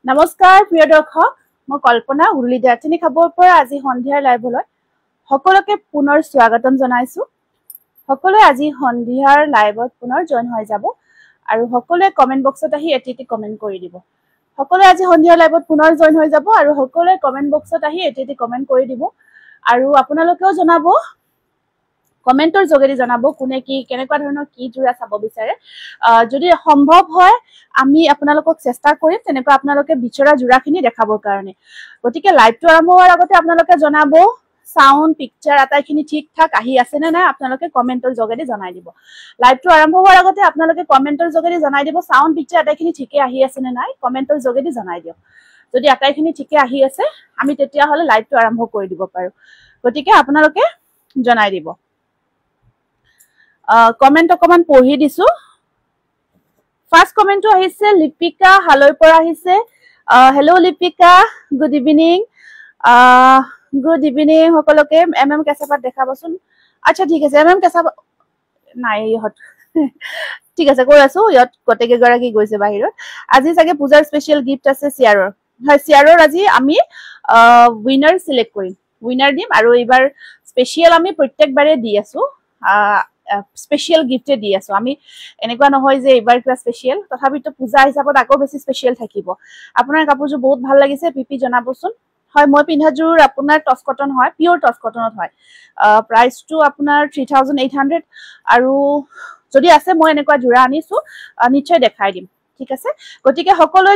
নমস্কাৰ প্ৰিয় দৰ্শক মই কল্পনা উৰুলিদাতিনি খবৰ পৰা আজি সন্ধিয়াৰ লাইভলৈ সকলোকে পুনৰ স্বাগতম জনাইছো সকলোৱে আজি সন্ধিয়াৰ লাইভত পুনৰ জয়েন হৈ যাব আৰু সকলোৱে কমেন্ট বক্সত আহি এটিটি কমেন্ট কৰি দিব সকলোৱে আজি সন্ধিয়াৰ লাইভত পুনৰ জয়েন হৈ যাব আৰু সকলোৱে কমেন্ট বক্সত আহি এটিটি কমেন্ট কৰি দিব আৰু আপোনালোকেও জনাব কমেন্টৰ যোগেদি জনাব কোনে কি কেনেকুৱা ধৰণৰ কি জোৰা চাব বিচাৰে যদি সম্ভৱ হয় আমি আপোনালোকক চেষ্টা কৰিম তেনেকুৱা আপোনালোকে বিচৰা জোৰাখিনি দেখাবৰ কাৰণে গতিকে লাইভটো আৰম্ভ হোৱাৰ আগতে আপোনালোকে জনাব সাউন্ড পিকচাৰ আটাইখিনি ঠিক ঠাক আহি আছে নে নাই আপোনালোকে কমেন্টৰ যোগেদি জনাই দিব লাইভটো আৰম্ভ হোৱাৰ আগতে আপোনালোকে কমেন্টৰ যোগেদি জনাই দিব সাউন্ড পিকচাৰ আটাইখিনি ঠিকে আহি আছে নে নাই কমেন্টৰ যোগেদি জনাই দিয়ক যদি আটাইখিনি ঠিকে আহি আছে আমি তেতিয়া হলে লাইভটো আৰম্ভ কৰি দিব পাৰো গতিকে আপোনালোকে জনাই দিব কমেন্ট অকমান পঢ়ি দিছো ফাৰ্স্ট কমেন্টটো আহিছে লিপিকা হালৈ পৰা আহিছে হেল্ল লিপিকা গুড ইভিনিং সকলোকে এমএম কেসাপাত দেখাবচোন আচ্ছা ঠিক আছে এমএম কেসাপাত নাই ইহত ঠিক আছে কৈ আছো ইহত কটেকে গৰাকী গৈছে বাহিৰত আজি চাগে পূজাৰ স্পেশাল গিফট আছে সিয়াৰৰ হয় সিয়াৰৰ আজি আমি উইনাৰ সিলেক্ট কৰিম উইনাৰ দিম আৰু এইবাৰ স্পেশাল আমি প্ৰত্যেকবাৰে দি আছো স্পেশাল গিফটে দি আছো আমি এনেকুৱা নহয় যে এবাৰ ক্লাস স্পেশাল তথাপিতো পূজা হিচাপত আকৌ বেছি স্পেশাল থাকিব আপোনাৰ কাপোৰযোৰ বহুত ভাল লাগিছে পিপি জনাবচোন হয় মই পিন্ধাযোৰ আপোনাৰ টস কটন হয় পিওৰ টস কটনত হয় প্ৰাইসটো আপোনাৰ 3800 আৰু যদি আছে মই এনেকুৱা জোৰা আনিছো নিশ্চয় দেখাই দিম ঠিক আছে গতিকে সকলোৱে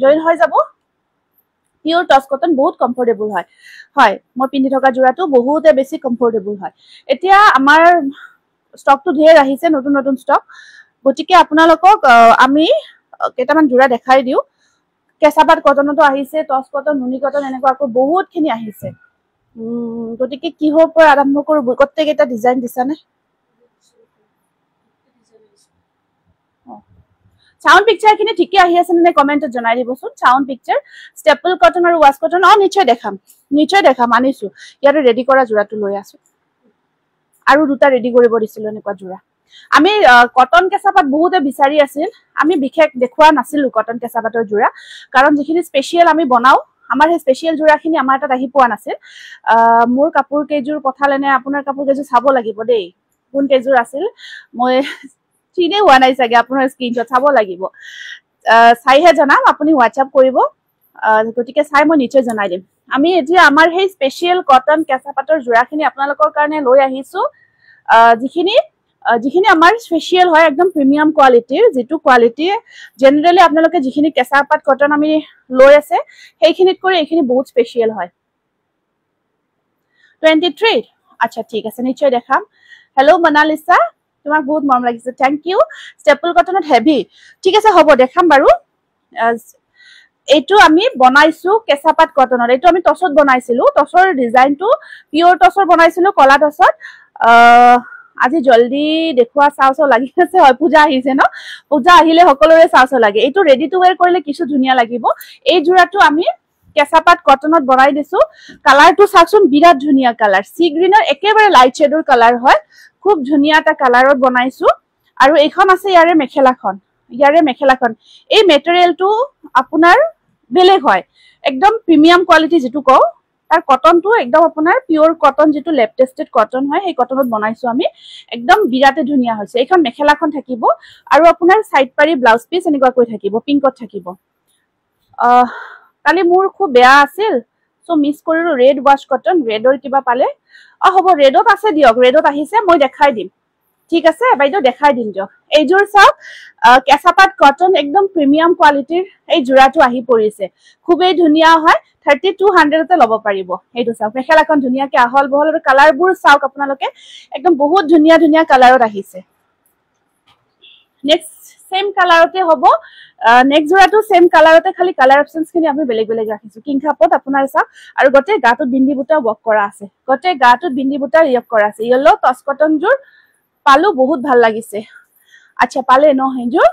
জয়েন হৈ যাব পিওৰ টস কটন বহুত কমফৰ্টেবল হয় হয় মই পিন্ধি থকা জোৰাটো বহুতে বেছি কমফৰ্টেবল হয় এতিয়া আমাৰ স্টকটো ধেৰ আহিছে নতুন নতুন স্টক গতিকে আপোনালোকক আমি কেইটামান জোৰা দেখাই দিও কেসাপাত কটনটো আহিছে টস কটন নুনি কটন এনেকুৱা আকৌ বহুতখিনি আহিছে গতিকে কিহৰ পৰা আৰম্ভ কৰো প্ৰত্যেক এটা ডিজাইন দিছানে সাউন্ড পিকচাৰ খিনি ঠিকে আহি আছে নে কমেন্টত জনাই দিবচোন সাউন্ড পিকচাৰ ষ্টেপল কটন আৰু ওয়াশ কটন নিশ্চয় দেখাম আনিছো ইয়াতে ৰেডি কৰা জোৰাটো লৈ আছো আৰু দুটা ৰেডি কৰিব দিছিল এনেকুৱা জোৰা আমি কটন কেসাপাত বহুতে বিচাৰি আছিল আমি বিশেষ দেখুৱা নাছিলো কটন কেসাপাতৰ জোৰা কাৰণ যিখিনি স্পেশাল আমি বনাও আমাৰ হে স্পেশাল জোৰাখিনি আমাৰ তাত আহি পোৱা নাছিল মোৰ কাপোৰ কেজুৰ পঠালেনে আপোনাৰ কাপোৰ কেজুৰ চাব লাগিব দেই কোন কেজুৰ আছিল মই চিনে হোৱা নাই চাগে আপোনাৰ স্ক্ৰিনশ্বট চাব লাগিব চাইহে জনাম আপুনি হোৱাটসঅ্যাপ কৰিব গতিকে চাই মই নিশ্চয় জনাই দিম আমি এতিয়া আমাৰ সেই স্পেশাল কটন কেসাপাতৰ জোৰাখিনি আপোনালোকৰ কাৰণে লৈ আহিছো যিখিনি আমাৰ স্পেশাল হয় একদম প্ৰিমিয়াম কোৱালিটিৰ যেটো কোৱালিটি জেনাৰেলি আপোনালোকে যিখিনি কেসাপাত কটন আমি লৈ আছে সেইখিনিত কৰি এইখিনি বহুত স্পেশাল হয় 23 আচ্ছা ঠিক আছে নিশ্চয় দেখাম হেল্ল মনালিসা তোমাক বহুত মৰম লাগিছে থ্যাংক ইউ ষ্টেপল কটনত হেভি ঠিক আছে হ'ব দেখাম বাৰু এইটো আমি বনাইছো কেসাপাত কটনত এইটো আমি টসত বনাইছিলো টসৰ ডিজাইনটো পিওৰ টসৰ বনাইছিলো কলা টসত আজি জলদি দেখুৱা চাওছো লাগি আছে হয় পূজা আহিছে ন পূজা আহিলে সকলোৰে চাওছো লাগে এইটো ৰেডি টু ওয়্যাৰ কৰিলে কিছু ধুনিয়া লাগিব এই জোৰাটো আমি কেসাপাত কটনত বনাই দিছো কালাৰটো চাওকচোন বিৰাট ধুনিয়া কালাৰ সি গ্ৰীনৰ একেবাৰে লাইট শেডৰ কালাৰ হয় খুব ধুনিয়া এটা কালাৰত বনাইছো আৰু এইখন আছে ইয়াৰে মেখেলাখন এই মেটেৰিয়েলটো আপোনাৰ বেলেগ হয় একদম প্ৰিমিয়াম কোৱালিটি যেটো কও তাৰ কটনটো একদম আপোনাৰ পিওর কটন যেটো লেপ টেস্টেড কটন হয় সেই কটনত বনাইছো আমি একদম বিৰাটে ধুনিয়া হৈছে এইখন মেখেলাখন থাকিব আৰু আপোনাৰ সাইড পাৰি ব্লাউজ পিস এনেকুৱা কৈ থাকিব পিংকত থাকিব কালি মোৰ খুব বেয়া আছিল সো মিস কৰিলো ৰেড ওয়াশ কটন ৰেডৰ কিবা পালে হ'ব ৰেডত আছে দিয়ক ৰেডত আহিছে মই দেখাই দিম ঠিক আছে বাইদেউ দেখাই দিম দিয়ক এইজোৰ চাওক কেসাপাত কটন একদম প্ৰিমিয়াম কোৱালিটিৰ এই জোৰাটো আহি পৰিছে খুবেই ধুনিয়া হয় 3200 তে লব পাৰিব এইটো চাওক মেখেলাখন ধুনিয়াকে আহল বহল আৰু কালাৰবোৰ চাওক আপোনালোকে একদম বহুত ধুনিয়া কালাৰত আহিছে নেক্সট সেম কালাৰতে হ'ব নেক্সট জোৰাটো সেম কালাৰতে খালি কালাৰ অপচনছ খিনি আমি বেলেগ ৰাখিছো কিং খাপত আপোনাৰ চাওক আৰু গতে গাটোত বিন্দি বুটা ওয়াৰ্ক কৰা আছে গতে গাটোত বিন্দি বুটা ৰিয়ক কৰা আছে ইয়েলো টস কটন জোৰ পালো বহুত ভাল লাগিছে আচ্ছা পালে ন হেজোৰ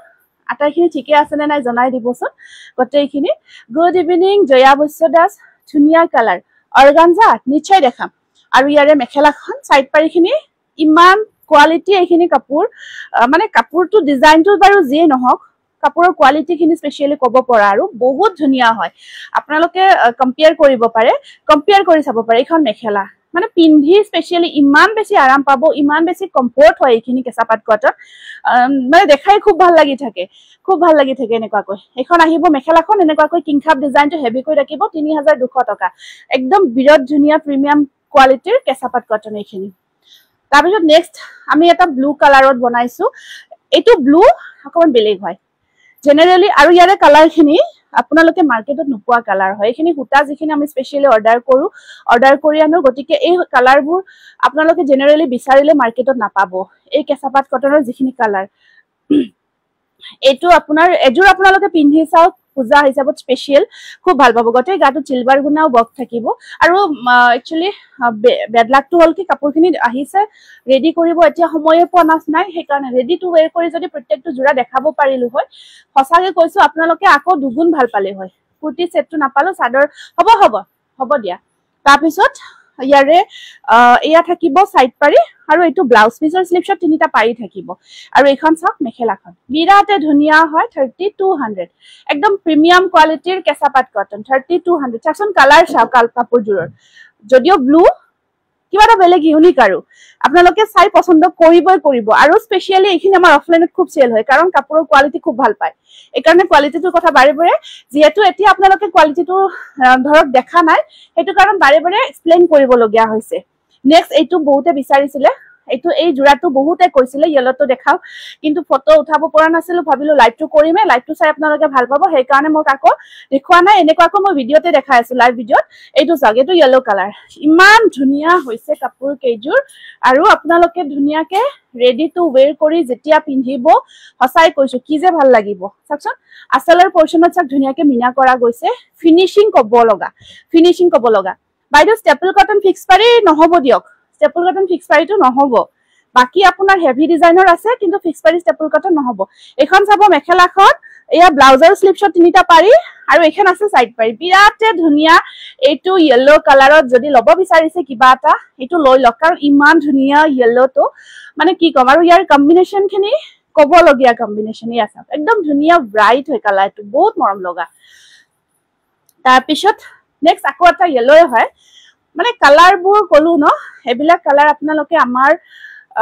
আটাইখিনি ঠিকে আছে নে নাই জনাই দিবচোন গটেইখিনি গুড ইভিনিং জয়া বৈশ্য দাস ধুনিয়া কালাৰ অৰ্গানজা নিশ্চয় দেখাম আৰু ইয়াৰে মেখেলাখন সাইড পাৰিখিনি ইমান কোৱালিটি এইখিনি কাপোৰ মানে কাপোৰটো ডিজাইনটো বাৰু যিয়ে নহওক কাপোৰৰ কোৱালিটি খিনি স্পেশালি ক'ব পৰা আৰু বহুত ধুনিয়া হয় আপোনালোকে কম্পেয়াৰ কৰিব পাৰে কম্পেয়াৰ কৰি চাব পাৰে এইখন মেখেলা মানে পিন্ধি স্পেশালি ইমান বেছি আৰাম পাব ইমান বেছি কমফৰ্ট হয় এইখিনি কেঁচাপাত কটন মানে দেখাই খুব ভাল লাগি থাকে এনেকুৱাকৈ এখন আহিব মেখেলাখন এনেকুৱাকৈ কিংখাপ ডিজাইনটো হেভি কৰি ৰাখিব 3200 টকা একদম বিৰাট ধুনিয়া প্ৰিমিয়াম কোৱালিটিৰ কেঁচাপাত কটন এইখিনি তাৰপিছত নেক্সট আমি এটা ব্লু কালাৰত বনাইছো এইটো ব্লু অকমান বেলেগ হয় জেনেৰেলি আৰু ইয়াৰে কালাৰ খিনি আপোনালোকে মাৰ্কেটত নোপোৱা কালাৰ হয় এইখিনি হুটা যিখিনি আমি স্পেশালি অৰ্ডাৰ কৰি আনো গতিকে এই কালাৰবোৰ আপোনালোকে জেনেৰেলি বিচাৰিলে মাৰ্কেটত নাপাব এই কেঁচাপাত কটনৰ যিখিনি কালাৰ এইটো আপোনাৰ এজোৰ আপোনালোকে পিন্ধি চাওক পূজা হিচাপত স্পেশাল খুব ভাল পাব গতে গাটো চিলভাৰ গুনাও বক থাকিব আৰু একচুয়ালি বেডলাকটো হল কি কাপোৰখিনি আহিছে ৰেডি কৰিব এতিয়া সময়ে পোৱা নাই সেইকাৰণে ৰেডি টু ওয়্যাৰ কৰি যদি প্ৰত্যেকটো জোৰা দেখাব পাৰিলো হয় সঁচাকে কৈছো আপোনালোকে আকৌ দুগুণ ভাল পালে হয় কুৰ্তি সেটটো নাপালো চাদৰ হ'ব দিয়া তাৰপিছত ইয়াৰে এয়া থাকিব সাইড পাৰি আৰু এইটো ব্লাউজ পিসৰ স্লিপশট তিনিটা পাৰি থাকিব আৰু এইখন চাওক মেখেলাখন বিৰাটে ধুনিয়া হয় 3200 একদম প্ৰিমিয়াম কোৱালিটিৰ কেঁচাপাত কটন 3200 চাচোন কালাৰ চাওক কাপোৰজোৰৰ যদিও ব্লু কিবা এটা বেলেগ ইউনিক আৰু আপোনালোকে চাই পছন্দ কৰিব আৰু স্পেশালি এইখিনি আমাৰ অফলাইনত খুব চেল হয় কাৰণ কাপোৰৰ কোৱালিটি খুব ভাল পায় এই কাৰণে কোৱালিটিটোৰ কথা বাৰে যেহেতু এতিয়া আপোনালোকে কোৱালিটিটো ধৰক দেখা নাই সেইটো কাৰণ বাৰে এক্সপ্লেইন কৰিব লগিয়া হৈছে নেক্সট এইটো বহুতে বিচাৰিছিলে এইটো এই জোৰাটো বহুতে কৈছিলে ইয়েলোটো দেখাও কিন্তু ফটো উঠাব পৰা নাছিলো ভাবিলো লাইভটো কৰিমে লাইভটো চাই আপোনালোকে ভাল পাব সেই কাৰণে মই কাকো দেখুৱা নাই এনেকুৱাকৈ মই ভিডিওতে দেখাই আছো লাইভ ভিডিওত এইটো চাওক এইটো ইয়েলো কালাৰ ইমান ধুনিয়া হৈছে কাপোৰ কেইজোৰ আৰু আপোনালোকে ধুনিয়াকে ৰেডি টু ওয়্যাৰ কৰি যেতিয়া পিন্ধিব হসাই কৈছো কি যে ভাল লাগিব চাওকচোন আচলৰ পৰ্চনত চাক ধুনিয়াকে মিনা কৰা গৈছে ফিনিশিং কব লগা বাইদেউ ষ্টেপল কটন ফিক্স পাৰি নহব দিয়ক ষ্টেপল কটন ফিক্স পাৰিটো নহব বাকি আপোনাৰ হেভি ডিজাইনৰ আছে কিন্তু ফিক্স পাৰি ষ্টেপল কটন নহব এখন চাব মেখেলাখন এয়া ব্লাউজৰ স্লিপশট তিনিটা পাৰি আৰু এখন আছে সাইড পাৰি বিৰাটে ধুনিয়া এইটো ইয়েলো কালাৰত যদি লব বিচাৰিছে কিবা এটা এইটো লৈ লওক কাৰণ ইমান ধুনিয়া ইয়েলোটো মানে কি কম আৰু ইয়াৰ কম্বিনেশন খিনি কব লগিয়া কম্বিনেশন ই আছে একদম ধুনিয়া ব্ৰাইট হয় কালাৰটো বহুত মৰম লগা তাৰপিছত নেক্সট আকৌ এটা ইয়েলো হয় মানে কালাৰবোৰ কলো ন এবিলাক কালাৰ আপোনালোকে আমাৰ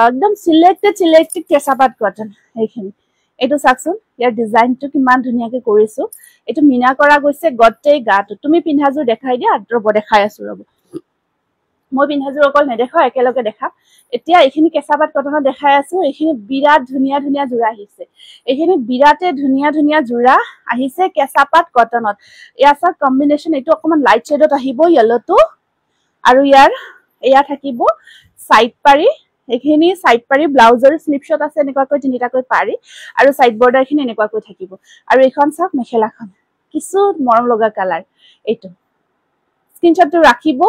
একদম সিলেক্টেড কেঁচাপাত কটন এইখিনি এইটো চাকচোন ইয়াৰ ডিজাইনটো কিমান ধুনিয়াকে কৰিছো এইটো মিনা কৰা গৈছে গটেই গাটো তুমি পিন্ধাজোৰ দেখাই দিয়া ৰব দেখাই আছো ৰব মই পিন্ধাজোৰ অকল নেদেখাও একেলগে দেখা এতিয়া এইখিনি কেঁচাপাত কটনত দেখাই আছো এইখিনি বিৰাট ধুনিয়া জোৰা আহিছে এইখিনি বিৰাটে ধুনিয়া জোৰা আহিছে কেঁচাপাত কটনত ইয়াৰ কম্বিনেশন এইটো অকমান লাইট শেডত আহিব ইয়েলোটো আৰু ইয়াৰ এয়া থাকিব সাইড পাৰি এইখিনি সাইড পাৰি ব্লাউজৰ স্লিপশট আছে এনেকুৱাকৈ তিনিটাকৈ পাৰি আৰু সাইড বৰ্ডাৰ খিনি এনেকুৱাকৈ থাকিব আৰু এইখন চাওক মেখেলাখন কিছু মৰম লগা কালাৰ এইটো স্ক্ৰিনশ্বটটো ৰাখিব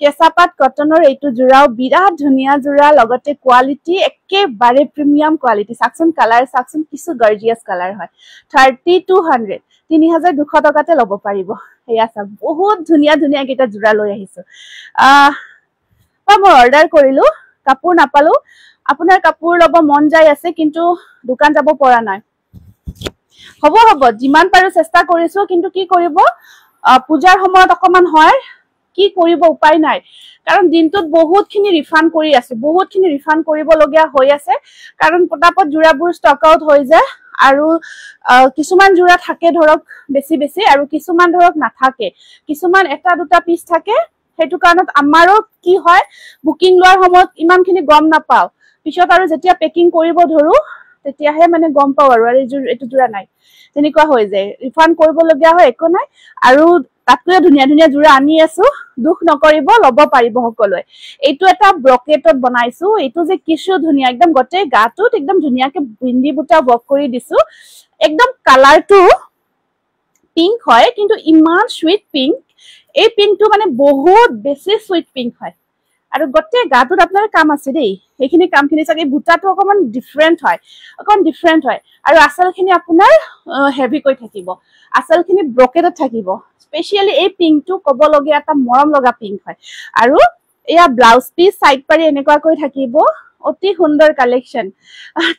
কেঁচাপাত কটনৰ এইটো জোৰাও বিৰাট ধুনিয়া জোৰা লগতে কোৱালিটি একেবাৰে প্ৰিমিয়াম কোৱালিটি চাকচোন কালাৰ চাকচোন কিছু গৰ্জিয়াস কালাৰ হয় 3200 3200 টকাতে লব পাৰিব এয়া চাওক বহুত ধুনিয়া কেইটা জোৰা লৈ আহিছো মই অৰ্ডাৰ কৰিলো কাপোৰ নাপালো আপোনাৰ কাপোৰ লব মন যায় আছে কিন্তু দোকান যাব পৰা নাই হ'ব যিমান পাৰো চেষ্টা কৰিছো কিন্তু কি কৰিব পূজাৰ সময়ত অকমান হয় কি কৰিব উপায় নাই কাৰণ দিনটোত বহুতখিনি ৰিফান্ড কৰি আছে বহুতখিনি ৰিফান্ড কৰিব লগিয়া হৈ আছে কাৰণ পটাপট জোৰাবোৰ ষ্টক আউট হৈ যায় আৰু কিছুমান জোৰা থাকে ধৰক বেছি আৰু কিছুমান ধৰক নাথাকে কিছুমান এটা দুটা পিস থাকে হেতু কাৰণত আমাৰো কি হয় বুকিং লোৱাৰ সময়ত ইমানখিনি গম নাপাও পিছত আৰু যেতিয়া পেকিং কৰিব ধৰো তেতিয়াহে মানে গম পাও আৰু এইটো জোৰা নাই তেনেকুৱা হৈ যায় ৰিফান্ড কৰিব লগিয়া হয় একো নাই আৰু তাতকৈ ধুনিয়া জোৰা আনি আছো দুখ নকৰিব লব পাৰিব সকলোৱে এইটো এটা ব্ৰকেটত বনাইছো এইটো যে কিছু ধুনিয়া একদম গটে গাটোত একদম ধুনিয়াকে বিন্দি বুটা বক কৰি দিছো একদম কালাৰটো পিংক হয় কিন্তু ইমান সুইট পিংক এই পিংকটো মানে বহুত বেছি সুইট পিংক হয় আৰু গটে গাটোত আপোনাৰ কাম আছে দেই এইখিনি কামখিনি চাগে বুটাটো অকমান ডিফাৰেন্ট হয় আৰু আচলখিনি আপোনাৰ হেভি কৈ থাকিব আচলখিনি ব্ৰকেটত থাকিব স্পেশালি এই পিংকটো কব লগিয়া এটা মৰম লগা পিংক হয় আৰু এয়া ব্লাউজ পিস সাইড পাৰি এনেকুৱাকৈ থাকিব অতি সুন্দৰ কালেকশ্যন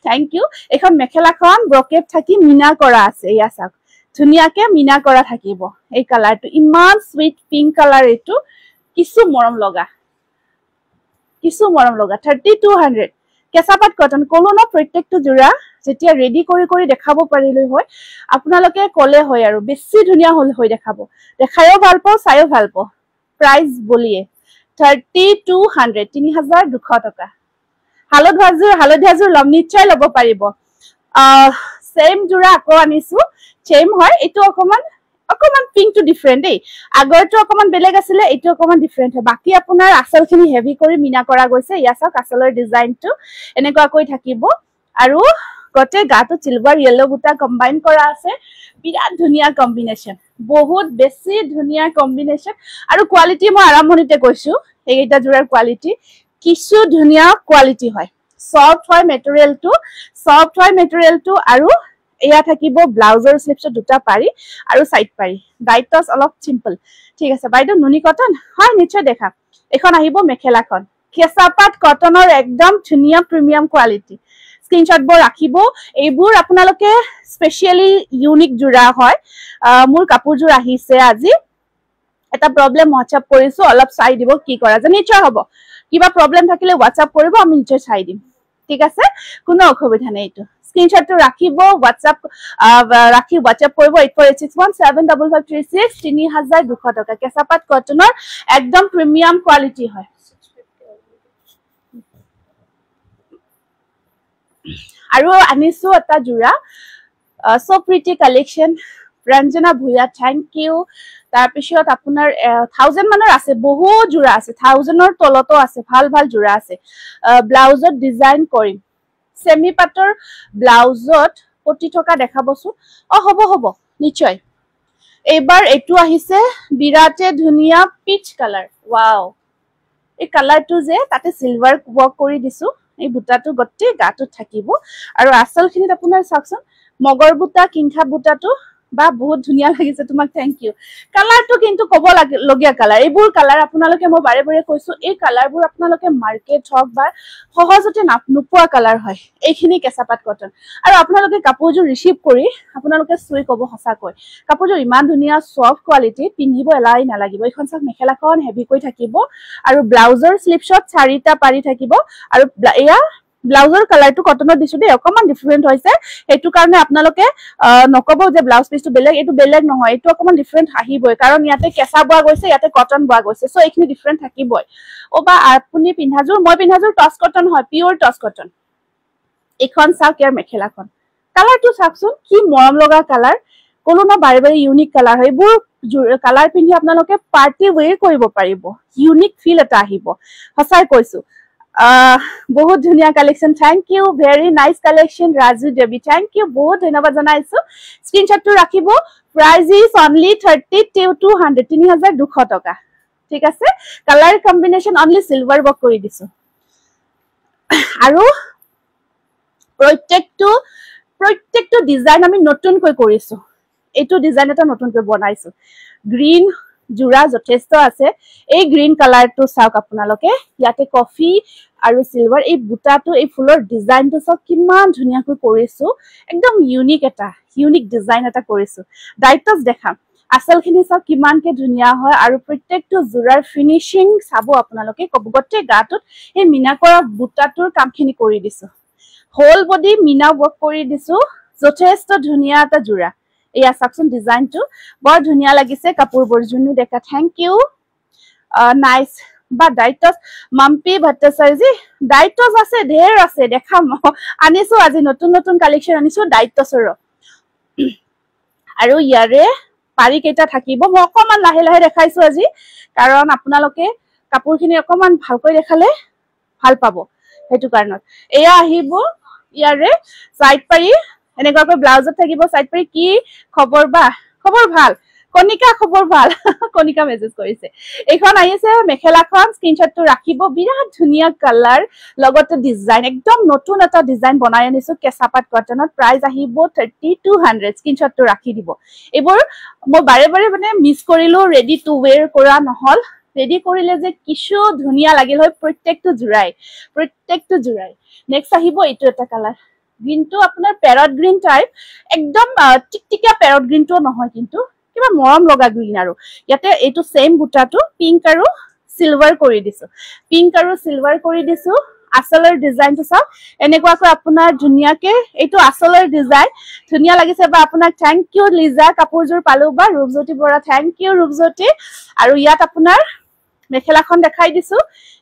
থ্যাংক ইউ এখন মেখেলাখন ব্ৰকেট থাকি মিনা কৰা আছে ইয়া চাওক ধুনিয়াকে মিনা কৰা থাকিব এই কালাৰটো ইমান সুইট পিংক কালাৰ এটো কিছু মৰম লগা 3200 কেঁচাপাত কটন কলো ন প্ৰত্যেকটো জোৰা যেতিয়া ৰেডি কৰি দেখাব পাৰিলে হয় আপোনালোকে কলে হয় আৰু বেছি ধুনিয়া হল হৈ দেখায়ও ভাল পাও চাইও ভাল পাও প্ৰাইস বলিয়ে 3200 3200 টকা হালধীয়াজুৰ লম নিশ্চয় লব পাৰিব সেম জোৰা আকৌ আনিছো সেম হয় এটো অকমান পিংক টু ডিফাৰেন্ট দেই আগৰটো অকমান বেলেগ আছিল এটো অকমান ডিফাৰেন্ট হয় বাকি আপোনাৰ আসলখিনি হেভি কৰি মিনা কৰা গৈছে ইয়া চাওক আসলৰ ডিজাইনটো এনেকুৱা কৈ থাকিব আৰু গতে গাটো সিলভাৰ ইয়েলো বুটা কম্বাইন কৰা আছে বিৰাট ধুনিয়া কম্বিনেশন বহুত বেছি ধুনিয়া কম্বিনেশন আৰু কোৱালিটি মই আৰম্ভণিতে কৈছো এইটা জোৰাৰ কোৱালিটি কিছু ধুনিয়া কোৱালিটি হয় সফট হয় মেটেৰিয়েলটো আৰু এয়া থাকিব ব্লাউজৰ স্লিপছত দুটা পাৰি আৰু সাইড পাৰি ডাইটস অলপ সিম্পল ঠিক আছে বাইদেউ নুনি কটন হয় নিশ্চয় দেখা এখন আহিব মেখেলাখন কেঁচাপাত কটনৰ একদম ধুনিয়া প্ৰিমিয়াম কোৱালিটি স্ক্ৰিনশ্বট বোৰ ৰাখিব এইবোৰ আপোনালোকে স্পেশালি ইউনিক জোৰা হয় মোৰ কাপোৰজোৰ আহিছে আজি এটা প্ৰবলেম হোৱাটসএপ কৰিছো অলপ চাই দিব কি কৰা যে নিশ্চয় হ'ব কিবা প্ৰবলেম থাকিলে হোৱাটসএপ কৰিব আমি নিশ্চয় চাই দিম ঠিক আছে কোনো অসুবিধা নাই এটো স্ক্ৰিনশ্বটটো ৰাখিব হোৱাটসএপ কৰিব 8486175536 3200 টকা কেঁচাপাত কটনৰ একদম প্ৰিমিয়াম কোৱালিটি হয় আৰু আনিছো এটা জোৰা সো প্ৰিটি কালেকশন ৰঞ্জনা ভুয়া থ্যাংক ইউ তাৰ পিছত আপোনাৰ 1000 মানৰ আছে বহুত জোৰা আছে 1000ৰ তলতো আছে ভাল জোৰা আছে ব্লাউজত ডিজাইন কৰিম সেমি পাটৰ ব্লাউজত পটি থকা দেখাবছো হ'ব নিশ্চয় এবাৰ এটু আহিছে বিৰাটে ধুনিয়া পিচ কালাৰ ওয়াও এই কালাৰটো যে তাতে সিলভাৰ ওয়াৰ্ক কৰি দিছো এই বুটাটো গটে গাটো থাকিব আৰু আসলখিনিত আপোনাৰ চাকচোন মগৰ বুটা কিংখা বুটাটো বা বহুত ধুনিয়া লাগিছে তোমাক থ্যাংক ইউ কালাৰটো কিন্তু কব লগিয়া কালাৰ এইবোৰ কালাৰ আপোনালোকে মই বাৰে বাৰে কৈছো এই কালাৰবোৰ আপোনালোকে মাৰ্কেট হক বা সহজতে নোপোৱা কালাৰ হয় এইখিনি কেঁচাপাত কটন আৰু আপোনালোকে কাপোৰজোৰ ৰিসিভ কৰি আপোনালোকে সুই কব হসাকৈ কাপোৰজোৰ ইমান ধুনিয়া সফট কোৱালিটি পিন্ধিব এলাই নালাগিব এইখন চাক মেখেলাখন হেভি কৈ থাকিব আৰু ব্লাউজৰ স্লিপছত চাৰিটা পাৰি থাকিব আৰু এয়া ব্লাউজৰ কালাৰটো কটনত দিছো দে অকমান ডিফাৰেন্ট হৈছে এটো কাৰণে আপোনালোকে নকব যে ব্লাউজ পিসটো বেলেগ এটো বেলেগ নহয় এটো অকমান ডিফাৰেন্ট আহিবই কাৰণ ইয়াতে কেঁচা বোৱা গৈছে ইয়াতে কটন বোৱা গৈছে সো এইখিনি ডিফাৰেন্ট থাকিবই ওবা আপুনি পিন্ধাজোৰ মই পিন্ধাজোৰ টস কটন হয় পিওৰ টস কটন এখন চাওক ইয়াৰ মেখেলাখন কালাৰটো চাকচোন কি মৰম লগা কালাৰ কলো না বাৰে বাৰে ইউনিক কালাৰ হয় এইবোৰ কালাৰ পিন্ধি আপোনালোকে পাৰ্টি ওয়্যাৰ কৰিব পাৰিব ইউনিক ফিল এটা আহিব হসাই কৈছো বহুত ধুনিয়া collection thank you very nice collection Raju Devi thank you বহুত ধন্যবাদ জানাইছো স্ক্রিনশটটো রাখিব প্রাইস ইজ অনলি 3200 টকা ঠিক আছে colour combination only silver work কৰি দিছো আৰু প্ৰত্যেকটো ডিজাইন আমি নতুনকৈ কৰিছো এটো ডিজাইন এটা নতুনকৈ বনাইছো গ্ৰীন জোৰা যথেষ্ট আছে এই গ্ৰীন কালাৰটো চাওক আপোনালোকে ইয়াতে কফি আৰু সিলভাৰ এই বুটাটো এই ফুলৰ ডিজাইনটো চাওক কিমান ধুনিয়াকৈ কৰিছো একদম ইউনিক ডিজাইন এটা কৰিছো ডাইটস দেখাম আসলখিনি চাওক কিমানকে ধুনিয়া হয় আৰু প্ৰত্যেকটো জোৰাৰ ফিনিশিং চাব আপোনালোকে কবগতে গাটোত এই মিনা কৰা বুটাটোৰ কামখিনি কৰি দিছো হোল বডি মিনা ওয়াৰ্ক কৰি দিছো যথেষ্ট ধুনিয়া এটা জোৰা এয়া সাকচন ডিজাইনটো বৰ ধুনিয়া লাগিছে কাপোৰবোৰ জুনু দেখা থ্যাংক ইউ নাইস বা ডাইটস মাম্পি ভট্টাচাৰ্যজি ডাইটস আছে ঢেৰ আছে দেখাম আনিছো আজি নতুন কালেকশন আনিছো ডাইটসৰ আৰু ইয়াৰে পাৰি কেইটা থাকিব মই অকমান লাহে দেখাইছো আজি কাৰণ আপোনালোকে কাপোৰখিনি অকমান ভালকৈ দেখালে ভাল পাব হেতু কাৰণত এয়া আহিব ইয়াৰে সাইড পাৰি এনেকৈ ব্লাউজত থাকিব সাইড পাৰি কি খবৰ ভাল কনিকা খবৰ ভাল কনিকা মেসেজ কৰিছে এখন আহিছে মেখেলাখন স্ক্ৰিনশ্বটটো ৰাখিব বিৰাট ধুনিয়া কালাৰ লগতে ডিজাইন একদম নতুন এটা ডিজাইন বনাই আনিছো কেঁচাপাত কটনত প্ৰাইস আহিব 3200 স্ক্ৰিনশ্বটটো ৰাখি দিব এইবোৰ মই বাৰে বাৰে মানে মিস কৰিলো ৰেডি টু ওয়্যাৰ কৰা নহল ৰেডি কৰিলে যে কিছু ধুনীয়া লাগিল হয় প্ৰত্যেকটো জোৰাই নেক্সট আহিব এইটো এটা কালাৰ গ্ৰীনটো আপোনাৰ পেৰট গ্ৰীন টাইপ একদম টিকটিকা পেৰট গ্ৰীনটো নহয় কিন্তু কিবা মৰম লগা গ্ৰীন আৰু ইয়াতে এইটো সেম বুটাটো পিংক আৰু সিলভাৰ কৰি দিছো আচলৰ ডিজাইনটো চাওক এনেকুৱাকৈ আপোনাৰ ধুনীয়াকে এইটো আচলৰ ডিজাইন ধুনীয়া লাগিছে বা আপোনাক থ্যাংক ইউ লিজা কাপোৰজোৰ পালো বা ৰূপজ্যোতি বৰা থ্যাংক ইউ ৰূপজ্যোতি আৰু ইয়াত আপোনাৰ মেখেলাখন দেখাই দিছো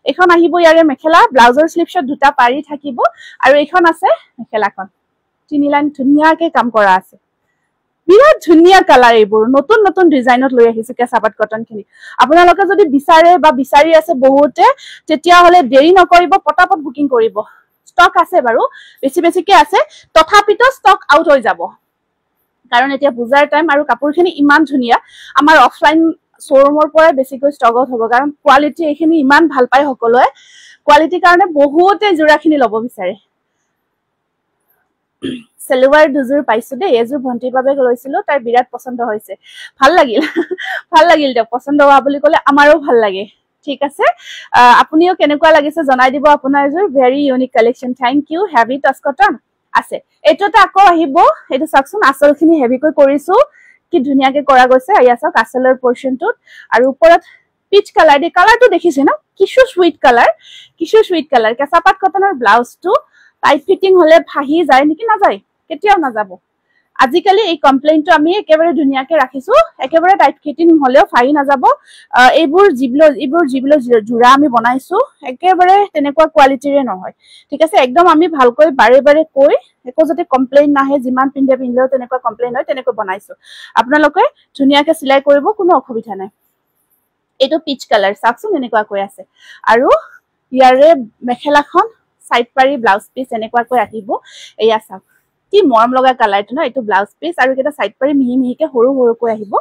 এখন আহিব ইয়াৰে মেখেলা ব্লাউজৰ স্লিপছত দুটা পাৰি থাকিব আৰু এখন আছে মেখেলাখন তিনি লাইন ধুনীয়াকে কাম কৰা আছে বিৰাট ধুনীয়া কালাৰ এইবোৰ নতুন নতুন ডিজাইনত লৈ আহিছো কেঁচাপাত কটন খিনি আপোনালোকে যদি বিচাৰে বা বিচাৰি আছে বহুতে তেতিয়া হলে দেৰি নকৰিব পটাপট বুকিং কৰিব ষ্টক আছে বাৰু বেছিকে আছে তথাপিতো ষ্টক আউট হৈ যাব কাৰণ এতিয়া পূজাৰ টাইম আৰু কাপোৰখিনি ইমান ধুনীয়া আমাৰ অফলাইন শ্বৰুমৰ পৰা বেছিকৈ ষ্টক আউট হ'ব কাৰণ কোৱালিটি এইখিনি ইমান ভাল পায় সকলোৱে কোৱালিটিৰ কাৰণে বহুতে জোৰাখিনি ল'ব বিচাৰে সেলৱাৰ দুজোৰ পাইছো দেই এজোৰ ভন্টিৰ বাবে লৈছিলো তাই বিৰাট পছন্দ হৈছে ভাল লাগিল দে পছন্দ হোৱা বুলি ক'লে আমাৰো ভাল লাগে ঠিক আছে আপুনিও কেনেকুৱা লাগিছে জনাই দিব আপোনাৰ জোৰ very unique collection thank you heavy touch cotton আছে এইটোতে আকৌ আহিব এইটো চাওকচোন আচলখিনি হেভিকৈ কৰিছো কি ধুনীয়াকে কৰা গৈছে এয়া চাওক আচলৰ পৰ্চনটোত আৰু ওপৰত পিচ কালাৰ দি কালাৰটো দেখিছে না কিছু সুইট কালাৰ কেঁচাপাত কটনৰ ব্লাউজটো টাইট ফিটিং হলে ফাহি যায় নেকি নাযায় কেতিয়াও নাযাব আজিকালি এই কমপ্লেইনটো আমি একেবাৰে ধুনীয়াকে ৰাখিছো একেবাৰে টাইট ফিটিং হলেও ফাহি নাযাব এইবোৰ জিবলো জোৰা আমি বনাইছো একেবাৰে তেনেকুৱা কোৱালিটিৰে নহয় ঠিক আছে একদম আমি ভালকৈ বাৰে কৈ একো যদি কমপ্লেইন নাহে যিমান পিন্ধিলেও তেনেকুৱা কমপ্লেইন হয় তেনেকৈ বনাইছো আপোনালোকে ধুনীয়াকে সিলাই কৰিব কোনো অসুবিধা নাই এইটো পিচ কালাৰ চাওকচোন এনেকুৱাকৈ আছে আৰু ইয়াৰে মেখেলাখন সাইড পাৰি ব্লাউজ পিস এনেকুৱাকৈ আহিব এয়া চাওক কি মৰম লগা কালাৰটো ন এইটো ব্লাউজ পিস আৰু এটা সাইড পাৰি মিহিকে সৰুকৈ আহিব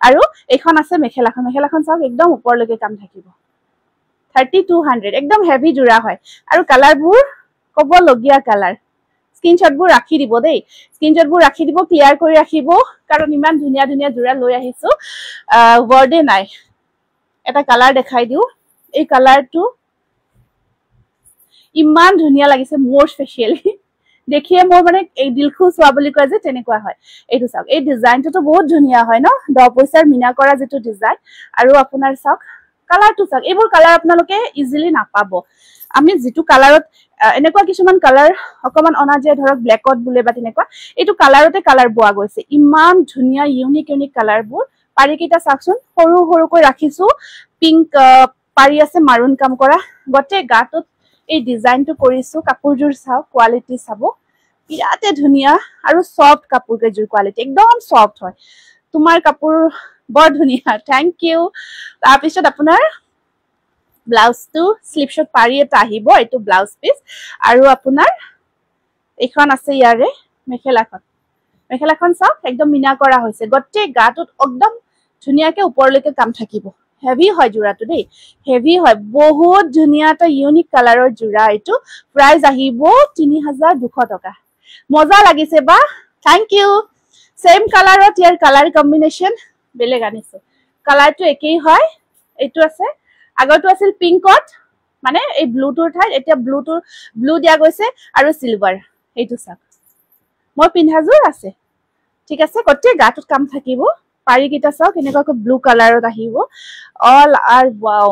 আৰু এইখন আছে মেখেলাখন চাওক একদম ওপৰলৈকে কাম থাকিব 3200 একদম হেভি জোৰা হয় আৰু কালাৰবোৰ কব লগিয়া কালাৰ স্ক্ৰিনশ্বটবোৰ ৰাখি দিব দেই ক্লিয়াৰ কৰি ৰাখিব কাৰণ ইমান ধুনীয়া জোৰা লৈ আহিছো ওয়াৰ্ডে নাই এটা কালাৰ দেখাই দিও এই কালাৰটো ইমান ধুনীয়া লাগিছে মোৰ স্পেশালি দেখিয়ে মোৰ মানে এই দিল খুশ হোৱা বুলি কয় যে তেনেকুৱা হয় এইটো চাওক এই ডিজাইনটো বহুত ধুনীয়া হয় ন 10 পইচাৰ মিনা কৰা যেটো ডিজাইন আৰু আপোনাৰ চাওক কালাৰটো চাওক এইবোৰ কালাৰ আপোনালোকে ইজিলি নাপাব আমি যেটো কালাৰত এনেকুৱা কিছুমান কালাৰ অকমান অনা যে ধৰক ব্ল্যাকত বুলে বা তেনেকুৱা এইটো কালাৰতে কালাৰ বোৱা গৈছে ইমান ধুনীয়া ইউনিক কালাৰবোৰ পাৰি কিটা চাওকচোন সৰুকৈ ৰাখিছো পিংক পাৰি আছে মাৰুন কাম কৰা গতে গাটোত এই ডিজাইনটো কৰিছো কাপোৰজোৰ চাও কোৱালিটি চাব বিৰাতে ধুনীয়া আৰু সফট কাপোৰ কেজোৰ কোৱালিটি একদম সফট হয় তোমাৰ কাপোৰ বৰ ধুনীয়া থ্যাংক ইউ তাৰ পিছত আপোনাৰ ব্লাউজটো স্লিপছত পাৰি এটা আহিব এটো ব্লাউজ পিস আৰু আপোনাৰ এখন আছে ইয়াৰে মেখেলাখন চাওক একদম মিনা কৰা হৈছে গতে গাটোত একদম ধুনীয়াকে ওপৰলৈকে কাম থাকিব হেভি হয় জোৰাটো দেই হেভি হয় বহুত ধুনীয়া এটা ইউনিক কালাৰৰ জোৰা এটো প্ৰাইস আহিব 3200 টকা মজা লাগিছে বা থ্যাংক ইউ সেম কালাৰত ইয়াৰ কালাৰ কম্বিনেশন বেলেগ আনিছো কালাৰটো একেই হয় এটো আছে আগৰটো আছিল পিংকত মানে এই ব্লুটোৰ ঠাইত এতিয়া ব্লু দিয়া গৈছে আৰু সিলভাৰ এইটো চাওক মই পিন্ধাজোৰ আছে ঠিক আছে গতে গাটোত কাম থাকিব পাৰি কিটা চাওক এনেকুৱাকৈ ব্লু কালাৰত আহিব অল আৰ ওয়াও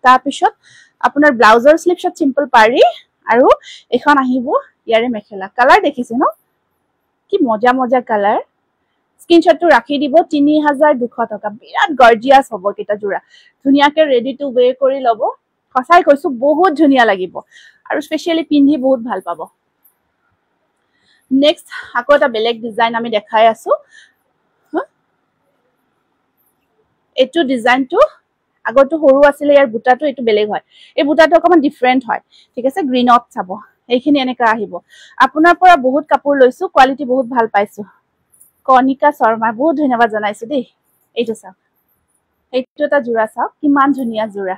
তাৰ পিছত আপোনাৰ ব্লাউজৰ স্লিপছত সিম্পল পাৰি আৰু এখন আহিব ইয়াৰে মেখেলা কালাৰ দেখিছে ন কি মজা কালাৰ স্ক্ৰিনশ্বটটো ৰাখি দিব 3200 টকা বিৰাট গৰ্জিয়াস হ'ব কিটা জোৰা ধুনীয়াকে ৰেডি টু ওয়ে কৰি লব খসাই কৈছো বহুত ধুনীয়া লাগিব আৰু স্পেশালি পিন্ধি বহুত ভাল পাব নেক্সট আকৌ এটা বেলেগ ডিজাইন আমি দেখাই আছো এটো ডিজাইনটো আগৰটো সৰু আছিল ইয়াৰ বুটাটো এটো বেলেগ হয় এই বুটাটো অকমান ডিফাৰেন্ট হয় ঠিক আছে গ্ৰীনত চাব এইখিনি এনেকা আহিব আপোনাৰ পৰা বহুত কাপোৰ লৈছো কোৱালিটি বহুত ভাল পাইছো কনিকা শৰ্মা বহুত ধন্যবাদ জনাইছো দেই এইটো চাওক এইটো এটা জোৰা চাওক কিমান ধুনীয়া জোৰা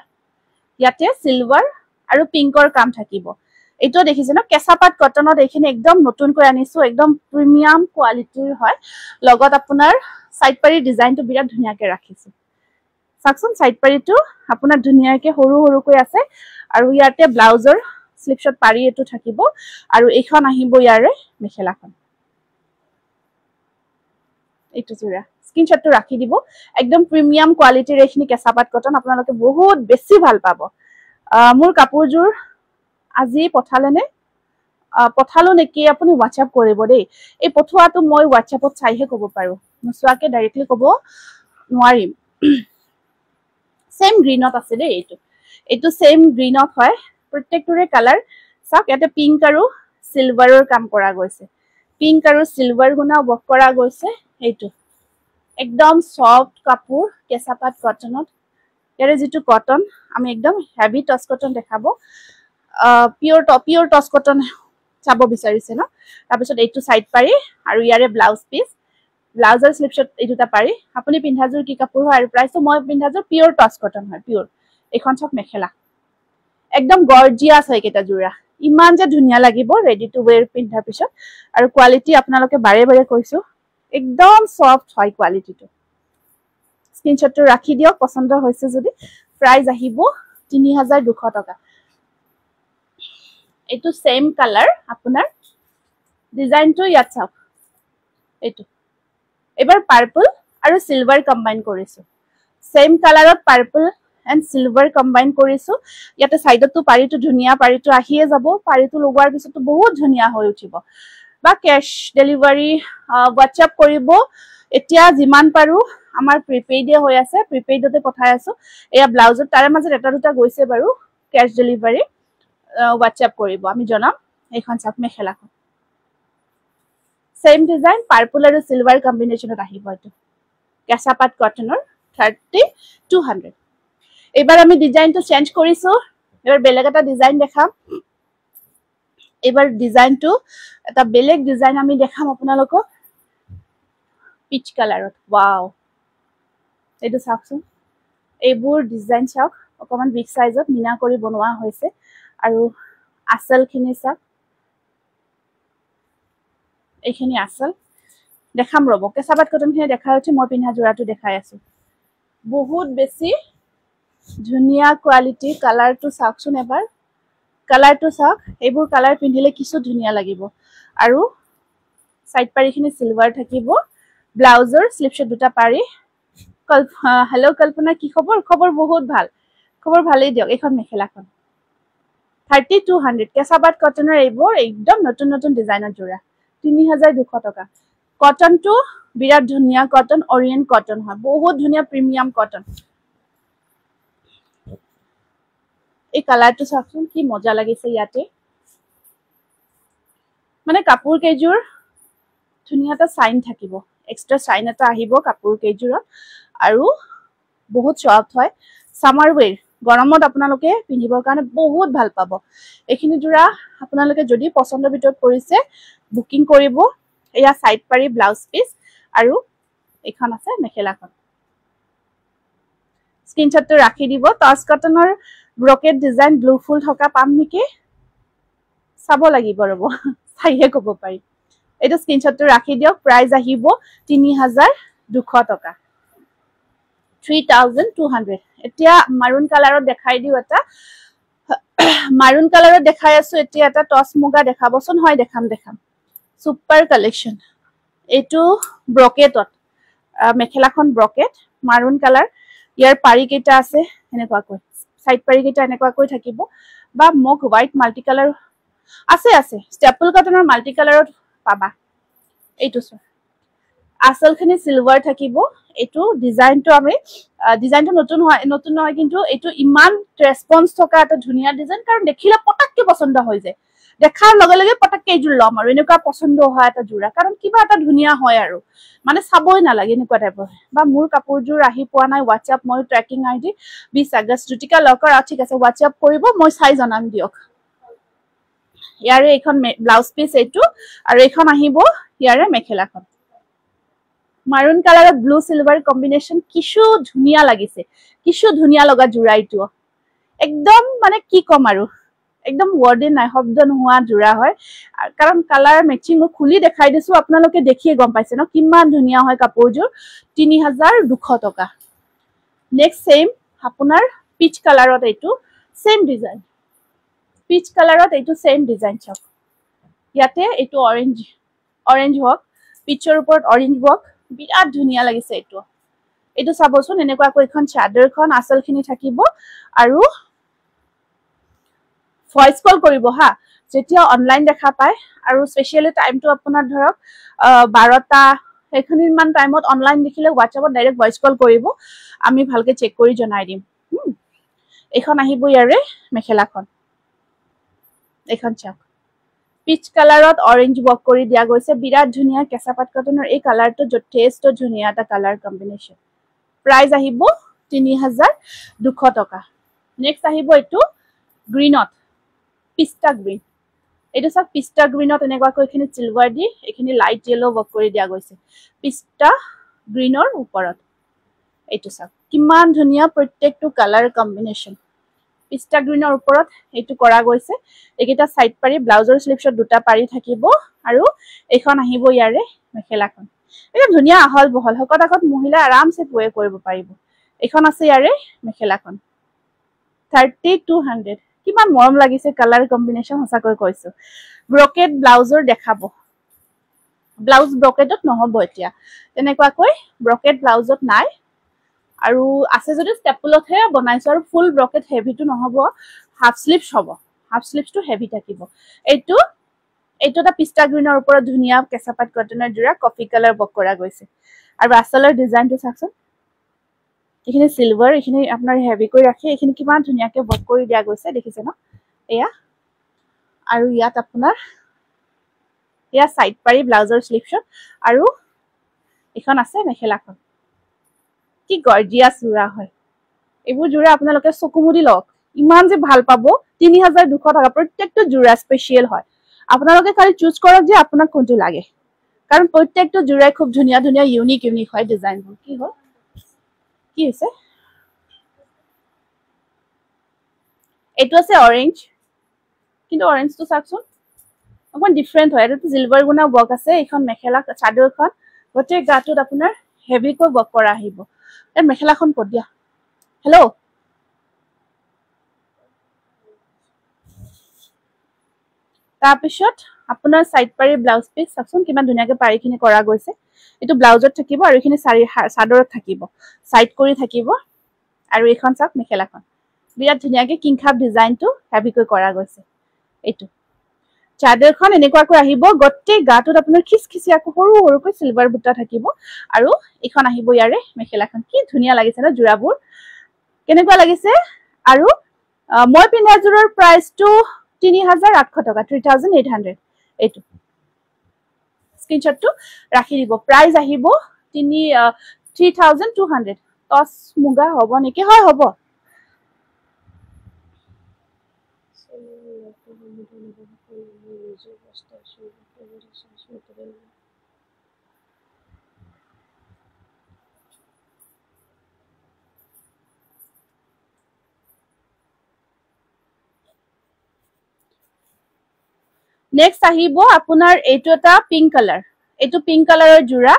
ইয়াতে সিলভাৰ আৰু পিংকৰ কাম থাকিব এইটো দেখিছে ন কেঁচাপাত কটনত এইখিনি একদম নতুনকৈ আনিছো একদম প্ৰিমিয়াম কোৱালিটিৰ হয় লগত আপোনাৰ সাইড পাৰি ডিজাইনটো বিৰাট ধুনীয়াকে ৰাখিছো চাকচোন সাইড পাৰিটো আপোনাৰ ধুনিয়াকে সৰু সৰুকৈ আছে আৰু ইয়াতে ব্লাউজৰ স্লিপ শট পাৰি এটো থাকিব আৰু এইখন আহিব ইয়াৰে মেখেলাখন এইটো জোৰা স্ক্ৰিনশ্বটটো ৰাখি দিব একদম প্ৰিমিয়াম কোৱালিটিৰ এইখিনি কেঁচাপাত কটন আপোনালোকে বহুত বেছি ভাল পাব মোৰ কাপোৰজোৰ আজি পঠালেনে পঠালো নেকি আপুনি WhatsApp কৰিব দেই এই পঠোৱাটো মই WhatsAppত চাইহে ক'ব পাৰো নচোৱাকে ডাইৰেক্টলি ক'ব নোৱাৰিম সেম গ্ৰীনত আছে দেই এইটো সেম গ্ৰীনত হয় প্ৰত্যেকটোৰে কালাৰ চাওক ইয়াতে পিংক আৰু সিলভাৰৰ কাম কৰা গৈছে পিংক আৰু সিলভাৰ গুণা ওৱৰ্ক কৰা গৈছে এইটো একদম সফট কাপোৰ কেঁচাপাত কটনত ইয়াৰে যেটো কটন আমি একদম হেভি টচ কটন দেখাবো পিওৰ টচ কটন চাব বিচাৰিছে ন তাৰপিছত এইটো সাইড পাৰি আৰু ইয়াৰে ব্লাউজ পিস ব্লাউজৰ স্লিপ শট এই দুটা পাৰি আপুনি পিন্ধাজুৰ কি কাপোৰ হয় আৰু প্ৰাইসটো মই পিন্ধাজুৰ পিওৰ টচ কটন হয় পিওৰ এখন সব মেখেলা একদম গৰ্জিয়াস হয় কেটা জোৰা ইমান যে ধুনিয়া লাগিব ৰেডি টু ওয়্যাৰ পিন্ধাৰ পিছত আৰু কোৱালিটি আপোনালোকে বাৰে বাৰে কৈছো একদম সফট হয় কোৱালিটিটো স্ক্ৰিনশ্বটটো ৰাখি দিয়ক পছন্দ হৈছে যদি প্ৰাইস আহিব 3200 টকা এইটো সেম কালাৰ আপোনাৰ ডিজাইনটো ইয়াত চাওক এইটো এবাৰ পাৰ্পল আৰু সিলভাৰ কম্বাইন কৰিছো সেম কালাৰত পাৰ্পল এন্ড সিলভাৰ কম্বাইন কৰিছো ইয়াতে সাইডটো পাৰিটো ধুনিয়া পাৰিটো আহিয়ে যাব পাৰিটো লগোৱাৰ পিছতো বহুত ধুনিয়া হৈ উঠিব বা ক্যাশ ডেলিভাৰি WhatsApp কৰিব এতিয়া যিমান পাৰো আমাৰ প্ৰিপেইডে হৈ আছে প্ৰিপেইডতে পঠাই আছো এয়া ব্লাউজত তাৰে মাজত এটা দুটা গৈছে বাৰু ক্যাশ ডেলিভাৰি WhatsApp কৰিব আমি জনাম এইখন চাক মেখেলাখন সেম ডিজাইন পাৰ্পল আৰু সিলভাৰ কম্বিনেশনত আহিব এটো কেঁচাপাত কটনৰ 3200 এবাৰ আমি ডিজাইনটো চেঞ্জ কৰিছো এবাৰ বেলেগ এটা ডিজাইন দেখাম এবাৰ ডিজাইনটো এটা বেলেগ ডিজাইন আমি দেখাম আপোনালোকক পিচ কালাৰত ওয়াও এইটো চাওকচোন এইবোৰ ডিজাইন চাওক অকমান বিগ সাইজত মিনা কৰি বনোৱা হৈছে আৰু আসলখিনি চাওক এইখিনি আসল দেখাম ৰব কেঁচাপাত কটনখিনি দেখাই আছে মই পিন্ধা জোৰাটো দেখাই আছো বহুত বেছি ধুনিয়া কোৱালিটি কালাৰটো চাওকচোন এবাৰ কালাৰটো চাওক এইবোৰ কালাৰ পিন্ধিলে কিছু ধুনিয়া লাগিব আৰু সাইড পাৰিখিনি সিলভাৰ থাকিব ব্লাউজৰ স্লিপ শট দুটা পাৰি হেল্ল কল্পনা কি খবৰ বহুত ভাল খবৰ ভালেই দিয়ক এখন মেখেলাখন 3200 কেঁচাপাত কটনৰ এইবোৰ একদম নতুন নতুন ডিজাইনৰ জোৰা 3200 টকা কটনটো বিৰাট ধুনিয়া কটন অৰিয়েন্ট কটন হয় বহুত ধুনিয়া প্ৰিমিয়াম কটন এই কালাৰটো চাওকচোন কি মজা লাগিছে ইয়াতে মানে কাপোৰ কেজুৰ ধুনিয়া এটা সাইন থাকিব এক্সট্ৰা সাইন এটা আহিব কাপোৰ কেজুৰত আৰু বহুত সফট হয় সামাৰ ওয়্যাৰ গৰমত আপোনালোকে পিন্ধিবৰ কাৰণে বহুত ভাল পাব এইখিনি জোৰা আপোনালোকে যদি পছন্দ ভিতৰত কৰিছে বুকিং কৰিব এয়া সাইড পাৰি ব্লাউজ পিস আৰু এখন আছে মেখেলাখন স্ক্ৰিনশ্বটটো ৰাখি দিব টচ কটনৰ ব্ৰকেট ডিজাইন ব্লু ফুল থকা পাম নেকি চাব লাগিব ৰব চাইহে ক'ব পাৰি এইটো স্ক্ৰিনশ্বটটো ৰাখি দিয়ক প্ৰাইস আহিব 3200 টকা 3200 এতিয়া মাৰুন কালাৰত দেখাই দিও এটা মাৰুন কালাৰত দেখাই আছো এতিয়া এটা টচ মুগা দেখাবচোন হয় দেখাম সুপাৰ কালেকশন এইটো ব্ৰকেটত মেখেলাখন ব্ৰকেট মাৰুন কালাৰ ইয়াৰ পাৰি কেটা আছে এনেকুৱাকৈ সাইড পাৰি কেটা এনেকুৱাকৈ থাকিব বা মোক হোৱাইট মাল্টি কালাৰ আছে ষ্টেপল কটনৰ মাল্টি কালাৰত পাবা এইটো আসলখিনি সিলভাৰ থাকিব এইটো ডিজাইনটো আমি ডিজাইনটো নতুন নহয় কিন্তু এইটো ইমান ৰেসপন্স থকা এটা ধুনিয়া ডিজাইন কাৰণ দেখিলে পটককে পছন্দ হৈ যায় দেখাৰ লগে লগে পটককে এইজোৰ লম আৰু এনেকুৱা পছন্দ হয় এটা জোৰা কাৰণ কিবা এটা ধুনিয়া হয় আৰু মানে চাবই নালাগে এনেকুৱা টাইপৰ বা মোৰ কাপোৰজোৰ আহি পোৱা নাই WhatsApp মই ট্ৰেকিং আইডি 20 আগষ্ট জ্যোতিকা লকৰ ঠিক আছে WhatsApp কৰিব মই চাই জনাম দিয়ক ইয়াৰে এখন ব্লাউজ পিস এইটো আৰু এখন আহিব ইয়াৰে মেখেলাখন মাৰুন কালাৰত ব্লু সিলভাৰ কম্বিনেশন কিছু ধুনিয়া লাগিছে কিছু ধুনিয়া লগা জোৰা এইটো একদম মানে কি কম আৰু একদম ওয়াৰ্ডে নাই শব্দ নোহোৱা জোৰা হয় কাৰণ কালাৰ মেচিং খুলি দেখাই দিছো আপোনালোকে দেখিয়ে গম পাইছে ন কিমান ধুনিয়া হয় কাপোৰজোৰ 3200 টকা নেক্সট সেম আপোনাৰ পিচ কালাৰত এইটো সেম ডিজাইন, পিচ কালাৰত এইটো সেম ডিজাইন চাওক ইয়াতে এইটো অৰেঞ্জ ৱৰ্ক, পিচৰ ওপৰত অৰেঞ্জ ৱৰ্ক, বিৰাট ধুনীয়া লাগিছে এইটো। এইটো চাবচোন এনেকুৱাকৈ এখন চাদৰখন আঁচলখিনি থাকিব আৰু ভইচ কল কৰিব হা যেতিয়া অনলাইন দেখা পায় আৰু স্পেচিয়েলি টাইমটো আপোনাৰ ধৰক 12টা সেইখিনিমান টাইমত অনলাইন দেখিলে হোৱাটছএপত ডাইৰেক্ট ভইচ কল কৰিব, আমি ভালকে চেক কৰি জনাই দিম। এইখন আহিব ইয়াৰে মেখেলাখন, এইখন চাওক পিচ কালাৰত অৰেঞ্জ ৱৰ্ক কৰি দিয়া গৈছে, বিৰাট ধুনীয়া কেঁচা পাট কটনৰ এই কালাৰটো যথেষ্ট ধুনীয়া এটা কালাৰ কম্বিনেশ্যন। প্ৰাইস আহিব ৩,২০০ টকা। নেক্সট আহিব এইটো গ্ৰীনত, পিষ্টা গ্ৰীণ। এইটো চাওক পিষ্টা গ্ৰীনত এনেকুৱাকৈ এইখিনি চিলভাৰ দি এইখিনি লাইট য়েলো ৱৰ্ক কৰি দিয়া গৈছে পিষ্টা গ্ৰীনৰ ওপৰত। এইটো চাওক কিমান ধুনীয়া প্ৰত্যেকটো কালাৰ কম্বিনেশ্যন। পিষ্টা গ্ৰীনৰ ওপৰত এইটো কৰা গৈছে, এইকেইটা সাইড পাৰি ব্লাউজৰ স্লিভছত দুটা পাৰি থাকিব আৰু এইখন আহিব ইয়াৰে মেখেলাখন। একদম ধুনীয়া আহল বহল, হকত আগত মহিলা আৰামছে ৱেৰ কৰিব পাৰিব। এইখন আছে ইয়াৰে মেখেলাখন 3200। কিমান মৰম লাগিছে কালাৰ কম্বিনেশ্যন, সঁচাকৈ কৈছো। ব্ৰকেট ব্লাউজৰ দেখাব, ব্লাউজ ব্ৰকেটত নহব এতিয়া, তেনেকুৱাকৈ ব্ৰকেট ব্লাউজত নাই আৰু আছে যদি ষ্টেপলতহে বনাইছো আৰু ফুল ব্ৰকেট হেভিটো নহব, হাফ স্লিভছ হ'ব, হাফ স্লিভছটো হেভি থাকিব। এইটো এটা পিষ্টা গ্ৰীনৰ ওপৰত ধুনীয়া কেঁচা পাট কটনৰ যোৰা কফি কালাৰ ৱৰ্ক কৰা গৈছে আৰু আঁচলৰ ডিজাইনটো চাওকচোন, এইখিনি চিলভাৰ, এইখিনি আপোনাৰ হেভি কৰি ৰাখি এইখিনি কিমান ধুনীয়াকে ৱৰ্ক কৰি দিয়া গৈছে দেখিছে ন এয়া। আৰু ইয়াত আপোনাৰ এয়া সাইড পাৰি ব্লাউজৰ স্লিভছত আৰু এইখন আছে মেখেলাখন। কি গৰ্জিয়াছ যোৰা হয়, এইবোৰ যোৰা আপোনালোকে চকু মুদি লওক, ইমান যে ভাল পাব। ৩,২০০ টকা প্ৰত্যেকটো যোৰা স্পেচিয়েল হয়, আপোনালোকে খালি চুজ কৰক যে আপোনাক কোনটো লাগে, কাৰণ প্ৰত্যেকটো যোৰাই খুব ধুনীয়া ধুনীয়া ইউনিক হয় ডিজাইনবোৰ। কি হ'ল কি হৈছে, এইটো আছে অৰেঞ্জ, কিন্তু অৰেঞ্জটো চাওকচোন অকমান ডিফাৰেণ্ট হয়, এইটো চিলভাৰ গুণা ৱৰ্ক আছে। এইখন মেখেলা চাদৰখন গোটেই গাটোত আপোনাৰ হেভিকৈ ৱৰ্ক কৰা আহিব। এই মেখেলাখন ক'ত দিয়া, হেল্ল', তাৰপিছত আপোনাৰ সাইড পাৰি ব্লাউজ পিচ চাওকচোন কিমান ধুনীয়াকে পাৰিখিনি কৰা গৈছে। এইটো ব্লাউজত থাকিব আৰু এইখিনি চাদৰত থাকিব, সাইড কৰি থাকিব। আৰু এইখন চাওক মেখেলাখন বিৰাট ধুনীয়াকে কিংখাপ ডিজাইনটো হেভিকৈ কৰা গৈছে। এইটো চাদৰখন এনেকুৱাকৈ আহিব, গোটেই গাটোত আপোনাৰ খিচখিচিয়াকৈ সৰু সৰুকৈ চিলভাৰ বুটা থাকিব আৰু এইখন আহিব ইয়াৰে মেখেলাখন। কি ধুনীয়া লাগিছে ন যোৰাবোৰ, কেনেকুৱা লাগিছে। আৰু মই পিন্ধা যোৰৰ প্ৰাইচটো ৩,৮০০ টকা, 3,800। এইটো স্ক্ৰীনশ্বটটো ৰাখি দিব। প্ৰাইচ আহিব 3,200। টচ মুগা হ'ব নেকি, হয় হ'ব। নেক্সট আহিব আপোনাৰ এইটো এটা পিংক কালাৰ, এইটো পিংক কালাৰৰ যোৰা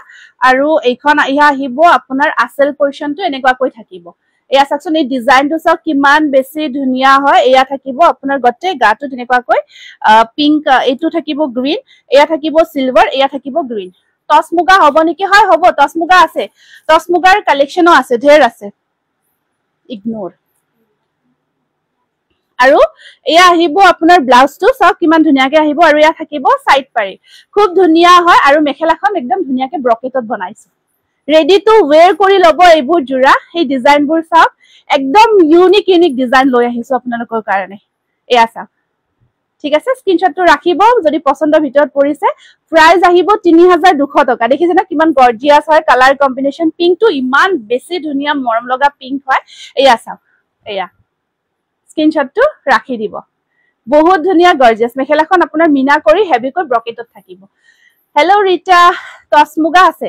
আৰু এইখন আহিব আপোনাৰ আঁচল পৰ্চনটো এনেকুৱাকৈ থাকিব। এয়া চাওকচোন এই ডিজাইনটো চাওক কিমান বেছি ধুনীয়া হয়। এয়া থাকিব আপোনাৰ গোটেই গাটো তেনেকুৱাকৈ পিংক, এইটো থাকিব গ্ৰীণ, এয়া থাকিব চিলভাৰ, এয়া থাকিব গ্ৰীণ। টচ মুগা হ'ব নেকি, হয় হ'ব, টচ মুগা আছে, টচ মুগাৰ কালেকশ্যনো আছে, ঢেৰ আছে, ইগনোৰ। আৰু এয়া আহিব আপোনাৰ ব্লাউজটো চাওক কিমান ধুনীয়াকে আহিব আৰু এয়া থাকিব সাইড পাৰি, খুব ধুনীয়া হয়। আৰু মেখেলাখন একদম ধুনীয়াকে ব্ৰকেটত বনাইছো, ৰেডি টু ৱেৰ কৰি ল'ব এইবোৰ যোৰা। সেই ডিজাইনবোৰ চাওক, একদম ইউনিক ডিজাইন লৈ আহিছো আপোনালোকৰ কাৰণে। এয়া চাওক, ঠিক আছে, স্ক্ৰীনশ্বটটো ৰাখিব যদি পচন্দৰ ভিতৰত পৰিছে। প্ৰাইচ আহিব ৩,২০০ টকা। দেখিছে ন কিমান গৰ্জিয়াছ হয় কালাৰ কম্বিনেশ্যন। পিংকটো ইমান বেছি ধুনীয়া মৰম লগা পিংক হয়। এয়া চাওক, এয়া স্ক্ৰীনশ্বটটো ৰাখি দিব। বহুত ধুনীয়া গৰ্জিয়াছ মেখেলাখন আপোনাৰ মিনা কৰি হেভিকৈ ব্ৰকেটত থাকিব। হেল্ল' ৰীতা, টচ মুগা আছে।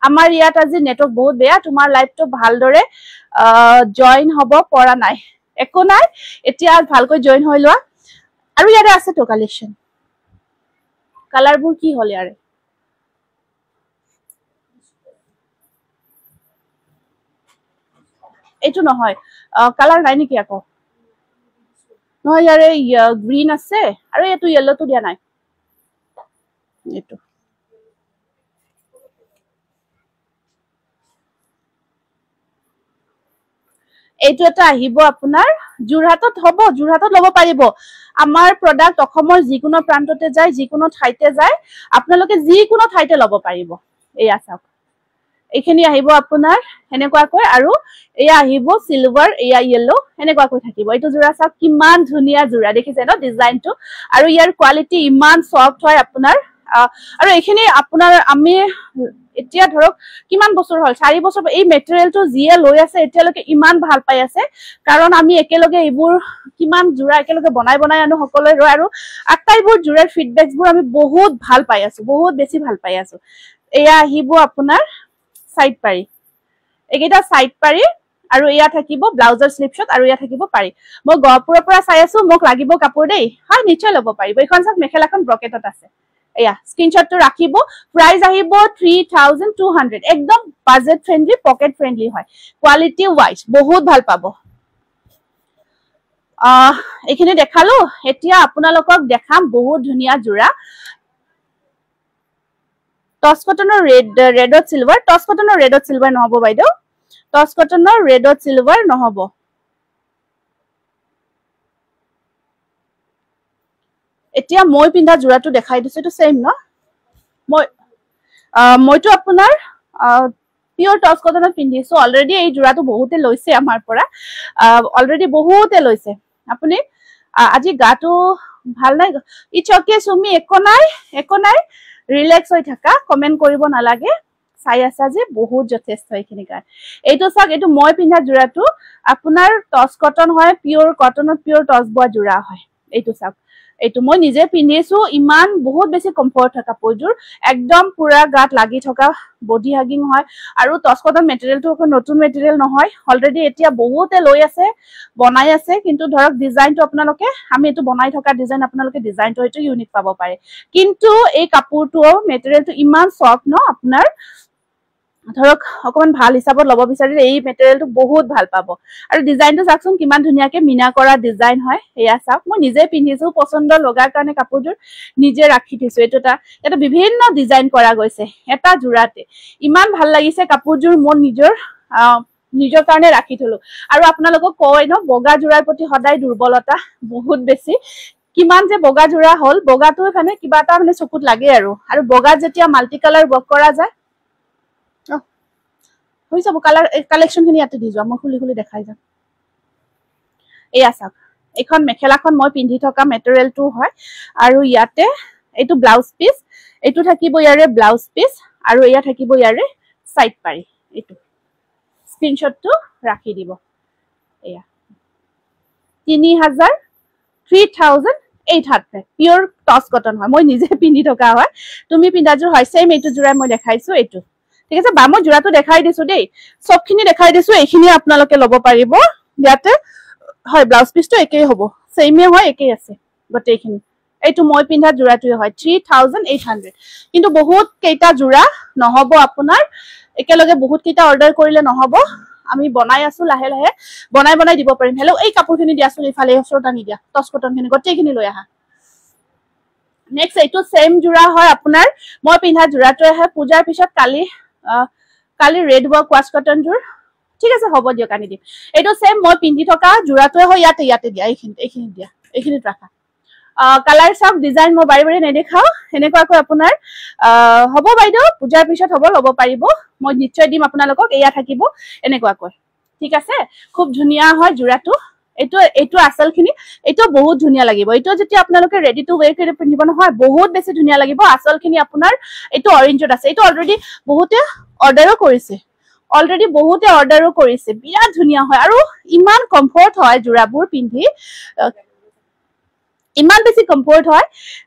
আমাৰ ইয়াত আজি নেটৱৰ্ক বহুত বেয়া, তোমাৰ লাইভটো ভালদৰে জইন হ'ব পৰা নাই। একো নাই, এতিয়া ভালকৈ জইন হৈ লোৱা। আৰু ইয়াতে আছেতো কালেকশ্যন, কালাৰবোৰ কি হ'ল ইয়াৰে, এইটো নহয় কালাৰ নাই নেকি আকৌ নহয় ইয়াৰে গ্ৰীণ আছে আৰু এইটো য়েল্লোটো দিয়া নাই এইটো এইটো এটা আহিব আপোনাৰ যোৰহাটত হ'ব যোৰহাটত ল'ব পাৰিব আমাৰ প্ৰডাক্ট অসমৰ যিকোনো প্ৰান্ততে যায় যিকোনো ঠাইতে যায় আপোনালোকে যিকোনো ঠাইতে ল'ব পাৰিব এয়া চাওক এইখিনি আহিব আপোনাৰ এনেকুৱাকৈ আৰু এয়া আহিব সিলভাৰ এয়া য়েল্লো এনেকুৱাকৈ থাকিব এইটো যোৰা চাওক কিমান ধুনীয়া যোৰা দেখিছে ন ডিজাইনটো আৰু ইয়াৰ কোৱালিটি ইমান সফট হয় আপোনাৰ আৰু এইখিনি আপোনাৰ আমি এতিয়া ধৰক কিমান বছৰ হ'ল 4 বছৰ এই মেটেৰিয়েলটো যিয়ে লৈ আছে এতিয়ালৈকে ইমান ভাল পাই আছে কাৰণ আমি একেলগে এইবোৰ কিমান যোৰা একেলগে বনাই আনো সকলোৱে ৰয় আৰু আটাইবোৰ যোৰাৰ ফিডবেকবোৰ আমি বহুত ভাল পাই আছো বহুত বেছি ভাল পাই আছো এয়া আহিব আপোনাৰ সাইড পাৰি এইকেইটা সাইড পাৰি আৰু এয়া থাকিব ব্লাউজৰ স্লিপশট আৰু এয়া থাকিব পাৰি মই গহপুৰৰ পৰা চাই আছো মোক লাগিব কাপোৰ দেই হয় নিশ্চয় ল'ব পাৰিব এইখন চাওক মেখেলাখন ব্ৰকেটত আছে এয়া স্ক্ৰিনশ্বটটো ৰাখিব প্ৰাইস আহিব 3200 একদম বাজেট ফ্ৰেন্ডলি পকেট ফ্ৰেন্ডলি হয় কোৱালিটি ওয়াইজ বহুত ভাল পাব এইখিনি দেখালো এতিয়া আপোনালোকক দেখাম বহুত ধুনীয়া যোৰা টচ কটনৰ ৰেডত সিলভাৰ টচ কটনৰ ৰেডত সিলভাৰ নহব বাইদেউ টচ কটনৰ ৰেডত সিলভাৰ নহব এতিয়া মই পিন্ধা যোৰাটো দেখাই দিছো এটো সেম ন মইতো আপোনাৰ পিওৰ টচ কটনত পিন্ধিছো অলৰেডি এই যোৰাটো বহুতে লৈছে আমাৰ পৰা অলৰেডি বহুতে লৈছে আপুনি আজি গাটো ভাল নাই ইটস ওকে সুমি একো নাই ৰিলেক্স হৈ থাকা কমেন্ট কৰিব নালাগে চাই আছা যে বহুত যথেষ্ট এইখিনি গান এইটো চাওক এইটো মই পিন্ধা যোৰাটো আপোনাৰ টচ কটন হয় পিওৰ কটনত পিওৰ টচ বোৱা যোৰা হয় এইটো চাওক এইটো মই নিজে পিন্ধিছো ইমান বহুত বেছি কমফৰ্ট হয় কাপোৰযোৰ একদম পুৰা গাত লাগি থকা বডি হাগিং হয় আৰু টচ কটন মেটেৰিয়েলটো নতুন মেটেৰিয়েল নহয় অলৰেডি এতিয়া বহুতে লৈ আছে বনাই আছে কিন্তু ধৰক ডিজাইনটো আপোনালোকে আমি এটো বনাই থকা ডিজাইন আপোনালোকে ডিজাইনটো এটো ইউনিক পাব পাৰে কিন্তু এই কাপোৰটো মেটেৰিয়েলটো ইমান সফট ন আপোনাৰ ধৰক অকমান ভাল হিচাপত ল'ব বিচাৰিলে এই মেটেৰিয়েলটো বহুত ভাল পাব আৰু ডিজাইনটো চাওকচোন কিমান ধুনীয়াকে মিনা কৰা ডিজাইন হয় এয়া চাওক মই নিজে পিন্ধিছো পছন্দ লগাৰ কাৰণে কাপোৰযোৰ নিজে ৰাখি থৈছো এটা বিভিন্ন ডিজাইন কৰা গৈছে এটা যোৰাতে ইমান ভাল লাগিছে কাপোৰযোৰ মোৰ নিজৰ কাৰণে ৰাখি থলো আৰু আপোনালোকক কয় ন বগা যোৰাৰ প্ৰতি সদায় দুৰ্বলতা বহুত বেছি কিমান যে বগা যোৰা হল বগাটো মানে কিবা এটা মানে চকুত লাগে আৰু বগা যেতিয়া মাল্টি কালাৰ ওয়াৰ্ক কৰা যায় হৈ যাব কালাৰ কালেকশন খিনি ইয়াতে দি যোৱা মই খুলি দেখাই যাম এয়া চাওক এখন মেখেলাখন মই পিন্ধি থকা মেটেৰিয়েলটো হয় আৰু ইয়াতে এইটো ব্লাউজ পিস এইটো থাকিব ইয়াৰে ব্লাউজ পিস আৰু এয়া থাকিব ইয়াৰে সাইড পাৰি এইটো স্ক্ৰিনশ্বটটো ৰাখি দিব এয়া 3800 পিওৰ টচ কটন হয় মই নিজে পিন্ধি থকা হয় তুমি পিন্ধাযোৰ হয় সেম এইটো যোৰাই মই দেখাইছো এইটো ঠিক আছে বা মই যোৰাটো দেখাই দিছো দেই সবখিনি দেখাই দিছো এইখিনি আপোনালোকে ল'ব পাৰিব ইয়াতে হয় ব্লাউজ পিসটো একেই হ'ব সেমে হয় একেই আছে গটেইখিনি এইটো মই পিন্ধা যোৰাটোই হয় 3800 কিন্তু বহুত কেইটা যোৰা নহব আপোনাৰ একেলগে বহুত কেইটা অৰ্ডাৰ কৰিলে নহব আমি বনাই আছো লাহে লাহে বনাই দিব পাৰিম হেল্ল এই কাপোৰখিনি দিয়াছোন ইফালে ওচৰত আনি দিয়া টচ কটনখিনি গটেইখিনি লৈ আহা নেক্সট এইটো সেম যোৰা হয় আপোনাৰ মই পিন্ধা যোৰাটোই হয় পূজাৰ পিছত কালি ৰেড ওয়াৰ্ক ওয়াশ কটন যোৰ ঠিক আছে হ'ব দিয়ক আনি দিম এইটো সেম মই পিন্ধি থকা যোৰাটোই হয় ইয়াতে দিয়া এইখিনি দিয়া এইখিনিত ৰাখা কালাৰ চাওক ডিজাইন মই বাৰে নেদেখাও এনেকুৱাকৈ আপোনাৰ হ'ব বাইদেউ পূজাৰ পিছত হ'ব ল'ব পাৰিব মই নিশ্চয় দিম আপোনালোকক এয়া থাকিব এনেকুৱাকৈ ঠিক আছে খুব ধুনীয়া হয় যোৰাটো এইটো আসলখিনি এইটো বহুত ধুনীয়া লাগিব এইটো যেতিয়া আপোনালোকে ৰেডি টু ওয়্যাৰ কৰি পিন্ধিব নহয় বহুত বেছি ধুনীয়া লাগিব আসলখিনি আপোনাৰ এইটো অৰেঞ্জত আছে এইটো অলৰেডি বহুতে অৰ্ডাৰো কৰিছে বিৰাট ধুনীয়া হয় আৰু ইমান কমফৰ্ট হয় যোৰাবোৰ পিন্ধি ইমান বেছি কমফৰ্ট হয়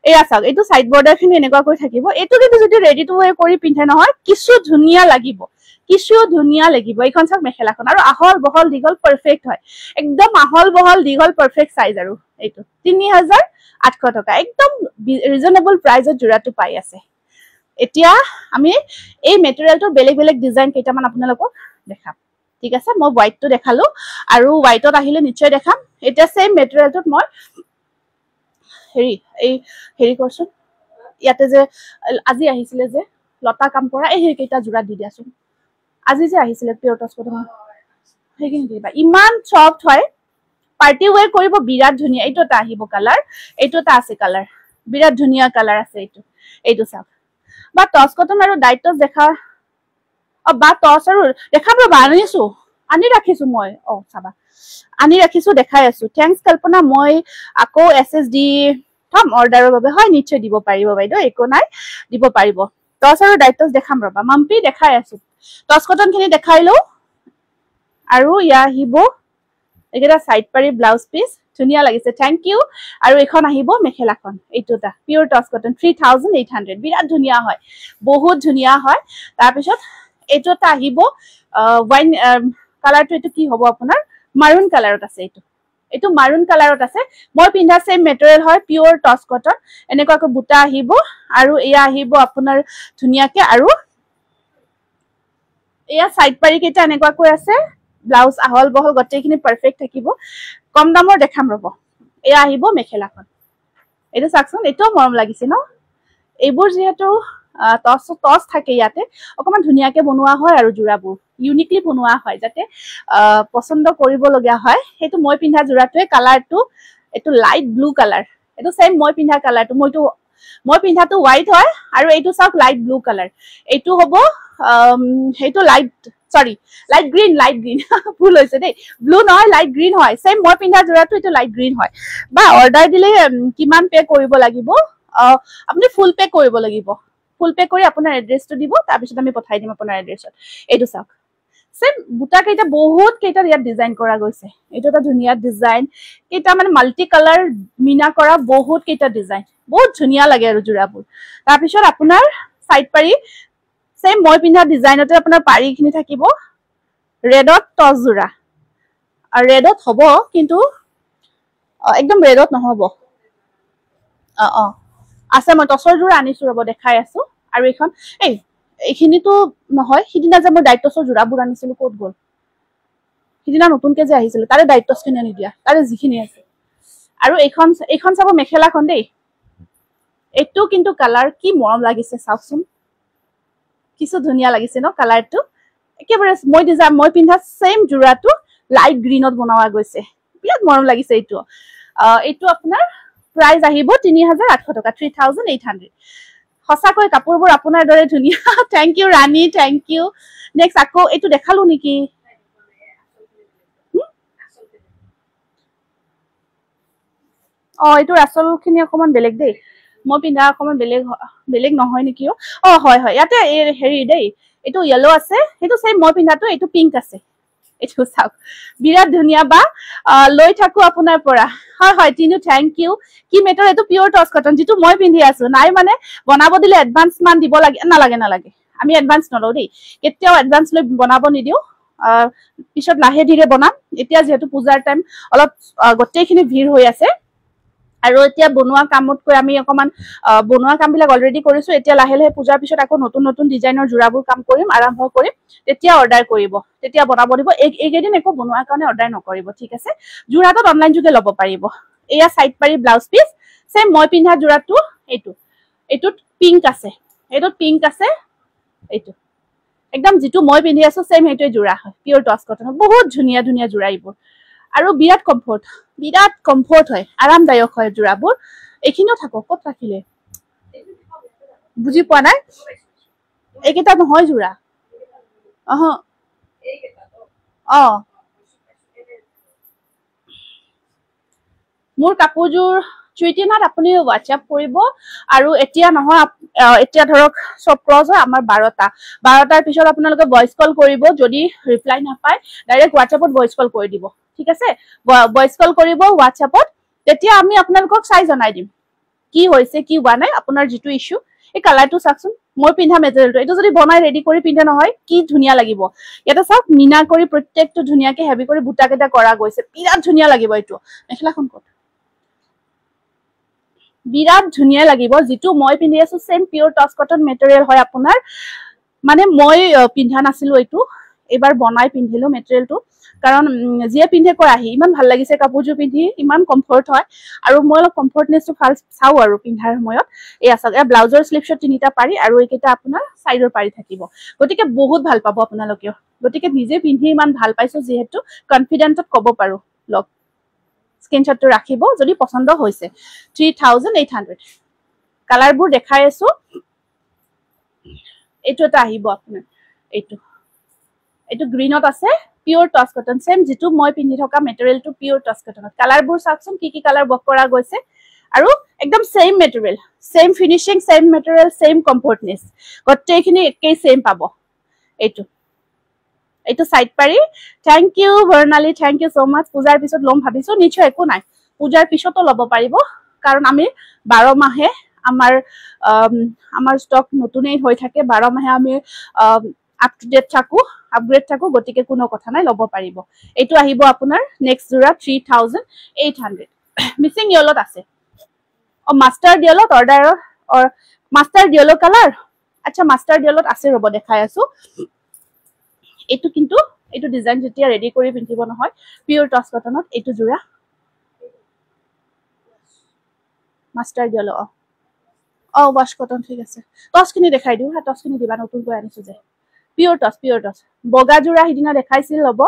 এয়া চাওক এইটো সাইড বৰ্ডাৰখিনি এনেকুৱাকৈ থাকিব এইটো কিন্তু যদি ৰেডি টু ওয়্যাৰ কৰি পিন্ধে নহয় কিছু ধুনীয়া লাগিব এইখন চাওক মেখেলাখন আৰু আহল বহল দীঘল পাৰফেক্ট হয় একদম আহল বহল দীঘল পাৰফেক্ট সাইজ আৰু এইটো 3800 টকা একদম ৰিজনেবল প্ৰাইজত যোৰাটো পাই আছে এতিয়া আমি এই মেটেৰিয়েলটো বেলেগ ডিজাইন কেইটামান আপোনালোকক দেখাম ঠিক আছে মই হোৱাইটটো দেখালো আৰু হোৱাইটত আহিলে নিশ্চয় দেখাম এটা সেম মেটেৰিয়েলটোত মই হেৰি কৰচোন ইয়াতে যে আজি আহিছিলে যে লতা কাম কৰা এই হেৰিকেইটা জোৰা দি দিয়াচোন আজি যে আহিছিলে পিয়ৰ টচ কটন সেইখিনি দিবা ইমান সফট হয় পাৰ্টি ওয়্যাৰ কৰিব বিৰাট ধুনীয়া এইটো এটা আহিব কালাৰ এইটো এটা আছে কালাৰ বিৰাট ধুনীয়া কালাৰ আছে এইটো চাওক বা টচ কটন আৰু ডাইট টচ দেখা বা টচ আৰু দেখাম ৰবা আনি ৰাখিছো মই চাবা আনি ৰাখিছো দেখাই আছো থ্যাঙ্কস কল্পনা মই আকৌ SSD থম অৰ্ডাৰৰ বাবে হয় নিশ্চয় দিব পাৰিব বাইদেউ একো নাই দিব পাৰিব টচ আৰু ডাইট টচ দেখাম ৰবা মাম্পি দেখাই আছো টচ কটন খিনি দেখাই লও আৰু ইয়া আহিব একেটা সাইড পাৰি ব্লাউজ পিস ধুনীয়া লাগিছে থ্যাঙ্ক ইউ আৰু এখন আহিব মেখেলাখন এইটোটা পিওৰ টচ কটন 3800 বিৰাট ধুনীয়া হয় বহুত ধুনীয়া হয় তাৰ পিছত এইটোটা আহিব ওয়াইন কালাৰটো এটো কি হ'ব আপোনাৰ মাৰুন কালাৰত আছে এইটো মাৰুন কালাৰত আছে মই পিন্ধা সেম মেটেৰিয়েল হয় পিওৰ টচ কটন এনেকুৱাকৈ বুটা আহিব আৰু এয়া আহিব আপোনাৰ ধুনীয়াকে আৰু এয়া সাইড পাৰি কেইটা এনেকুৱাকৈ আছে ব্লাউজ আহল বহল গটেইখিনি পাৰফেক্ট থাকিব কম দামৰ দেখাম ৰব এয়া আহিব মেখেলাখন এইটো চাকচোন এটো মৰম লাগিছে ন এইবোৰ যেহেতু টচ থাকে ইয়াতে অকমান ধুনীয়াকে বনোৱা হয় আৰু জোৰাবোৰ ইউনিকলি বনোৱা হয় যাতে পছন্দ কৰিব লগা হয় হেতু মই পিন্ধা জোৰাটোৱে কালাৰটো এটো লাইট ব্লু কালাৰ এটো সেম মই পিন্ধা কালাৰটো মই পিন্ধাটো হোৱাইট হয় আৰু এইটো চাওক লাইট ব্লু কালাৰ এইটো হ'ব হেতু লাইট গ্ৰীন ভুল হৈছে দেই ব্লু নহয় লাইট গ্ৰীন হয় সেম মই পিন্ধা জোৰাটো এটো লাইট গ্ৰীন হয় বা অৰ্ডাৰ দিলে কিমান পে কৰিব লাগিব আপুনি ফুল পে কৰিব লাগিব ফুল পে কৰি আপোনাৰ এড্ৰেছটো দিব তাৰ পিছত আমি পঠাই দিম আপোনাৰ এড্ৰেছত এইটো চাওক সেম বুটা কেইটা বহুত কেইটা ইয়াত ডিজাইন কৰা গৈছে এইটো এটা ধুনীয়া ডিজাইন কেইটা মানে মাল্টি কালাৰ মিনা কৰা বহুত কেইটা ডিজাইন বহুত ধুনীয়া লাগে আৰু জোৰাবোৰ তাৰ পিছত আপোনাৰ সাইড পাৰি সেম মই পিন্ধা ডিজাইনতে আপোনাৰ পাৰিখিনি থাকিব ৰেডত টচ জোৰা আৰু ৰেডত হ'ব কিন্তু একদম ৰেডত নহব আছে মই টচৰ জোৰা আনিছো ৰব দেখাই আছো আৰু এখন এইখিনিতো নহয় সিদিনা যে মই ডাইট টচৰ জোৰাবোৰ আনিছিলো ক'ত গ'ল সিদিনা নতুনকে যে আহিছিল তাৰে ডাইট টচখিনি আনি দিয়া তাৰে যিখিনি আছে আৰু এইখন চাব মেখেলাখন দেই এইটো কিন্তু কালাৰ কি মৰম লাগিছে চাওকচোন কিছু ধুনীয়া লাগিছে ন কালাৰটো একেবাৰে মই পিন্ধা সেম জোৰাটো লাইট গ্ৰীনত বনোৱা গৈছে বিৰাট মৰম লাগিছে এইটো আপোনাৰ প্ৰাইস আহিব 3800 টকা 3800 সঁচাকৈ কাপোৰবোৰ আপোনাৰ দৰে ধুনীয়া থ্যাঙ্ক ইউ ৰাণী থ্যাঙ্ক ইউ নেক্সট আকৌ এইটো দেখালো নেকি এইটো আসলখিনি অকমান বেলেগ দেই মই পিন্ধা অকমান বেলেগ নহয় নেকি হয় ইয়াতে হেৰি দেই এইটো ইয়েলো আছে সেইটো সেম মই পিন্ধাটো এইটো পিংক আছে এইটো চাওক বিৰাট ধুনীয়া বা লৈ থাকো আপোনাৰ পৰা হয় তিনু থ্যাঙ্ক ইউ কি মেটাৰ এইটো পিওর টচ কটন যেটো মই পিন্ধি আছো নাই মানে বনাব দিলে এডভান্স মান দিব লাগে নালাগে আমি এডভান্স নলও দেই কেতিয়াও এডভান্স লৈ বনাব নিদিও পিছত লাহে ধীৰে বনাম এতিয়া যেহেতু পূজাৰ টাইম অলপ গটেইখিনি ভিৰ হৈ আছে আৰু এতিয়া বনোৱা কামতকৈ আমি অকমান বনোৱা কামবিলাক অলৰেডি কৰিছো এতিয়া লাহে লাহে পূজাৰ পিছত আকৌ নতুন ডিজাইনৰ জোৰাবোৰ কাম কৰিম আৰম্ভ কৰিম তেতিয়া অৰ্ডাৰ কৰিব তেতিয়া বনাব দিব এইকেইদিন একো বনোৱাৰ কাৰণে অৰ্ডাৰ নকৰিব ঠিক আছে জোৰাটো অনলাইন যোগে ল'ব পাৰিব এয়া সাইড পাৰি ব্লাউজ পিস সেম মই পিন্ধা জোৰাটো এইটোত পিংক আছে এইটো একদম যেটো মই পিন্ধি আছো সেম হেটোই জোৰা হয় পিওৰ টচ কটন বহুত ধুনীয়া জোৰা এইবোৰ আৰু বিৰাট কমফৰ্ট হয় আৰামদায়ক হয় জোৰাবোৰ এইখিনিও থাকক ক'ত ৰাখিলে বুজি পোৱা নাই এইকেইটা নহয় জোৰা মোৰ কাপোৰযোৰ চুইটিনাত আপুনি হোৱাটসঅ্যাপ কৰিব আৰু এতিয়া নহয় এতিয়া ধৰক সব ক্লজ হয় আমাৰ 12টাৰ পিছত আপোনালোকে ভয়েস কল কৰিব যদি ৰিপ্লাই নাপায় ডাইৰেক্ট হোৱাটসঅ্যাপত ভয়েস কল কৰি দিব ঠিক আছে ভয়েস কল কৰিব হোৱাটসঅ্যাপত তেতিয়া আমি আপোনালোকক চাই জনাই দিম কি হৈছে কি হোৱা নাই আপোনাৰ যেটো ইস্যু এই কালাৰটো চাকচোন মই পিন্ধা মেটেৰিয়েলটো এটো যদি বনাই ৰেডি কৰি পিন্ধা নহয় কি ধুনীয়া লাগিব এটা চাওক মিনা কৰি প্ৰত্যেকটো ধুনীয়াকে হেভি কৰি বুটা কেটা কৰা গৈছে বিৰাট ধুনীয়া লাগিব এইটো মেখেলাখন ক'ত বিৰাট ধুনীয়া লাগিব যেটো মই পিন্ধি আছো সেম পিওৰ টচ কটন মেটেৰিয়েল হয় আপোনাৰ মানে মই পিন্ধা নাছিলো এবাৰ বনাই পিন্ধিলো মেটেৰিয়েলটো কাৰণ যিয়ে পিন্ধে কৈ আহি ইমান ভাল লাগিছে কাপোৰযোৰ পিন্ধি ইমান কমফৰ্ট হয় আৰু মই অলপ কমফৰ্টনেছটো ভাল চাও আৰু পিন্ধাৰ সময়ত এই আছে এ ব্লাউজৰ স্লিভছত তিনিটা পাৰি আৰু এইকেইটা আপোনাৰ সাইডৰ পাৰি থাকিব গতিকে বহুত ভাল পাব আপোনালোকেও গতিকে নিজে পিন্ধি ইমান ভাল পাইছো যেহেতু কনফিডেন্টত ক'ব পাৰো লগ স্ক্ৰিনশ্বটটো ৰাখিব যদি পছন্দ হৈছে 3800 কালাৰবোৰ দেখাই আছো এইটো এটা আহিব আপোনাৰ এইটো গ্ৰীনত আছে পিওৰ টচ কটন সেম যেটো মই পিন্ধি থকা মেটেৰিয়েলটো পিওৰ টচ কটনত কালাৰবোৰ চাওকচোন কি কালাৰ বক কৰা গৈছে আৰু একদম same material same finishing same material same comfortness গটেইখিনি একেই সেম পাব এইটো সাইড পাৰি thank you Barnali thank you so much পূজাৰ পিছত লম ভাবিছো নিশ্চয় একো নাই পূজাৰ পিছতো ল'ব পাৰিব কাৰণ আমি 12 মাহে আমাৰ ষ্টক নতুনই হৈ থাকে 12 মাহে আমি আপ টু ডেট থাকো আপগ্রেড থাকো গতিকে কোনো কথা নাই ল'ব পাৰিব এইটো আহিব আপোনাৰ নেক্সট জোৰা 3800 মিসিং ইয়েলত আছে ও মাস্টাৰ্ড ইয়েলত অৰ্ডাৰ और মাস্টাৰ্ড ইয়েলো কালাৰ আচ্ছা মাস্টাৰ্ড ইয়েলত আছে ৰব দেখাই আছো এইটো কিন্তু এইটো ডিজাইন যেতিয়া ৰেডি কৰি পিন্ধিব নহয় পিওৰ টচ কটনত এইটো জোৰা মাস্টার্ড ইয়েলো ওয়াশ কটন ঠিক আছে টচখিনি দেখাই দিও হা টচখিনি দিবা নতুন কৈ আনিছো যে পিওর টচ বগা জোৰা হিদিনা দেখাইছিল লব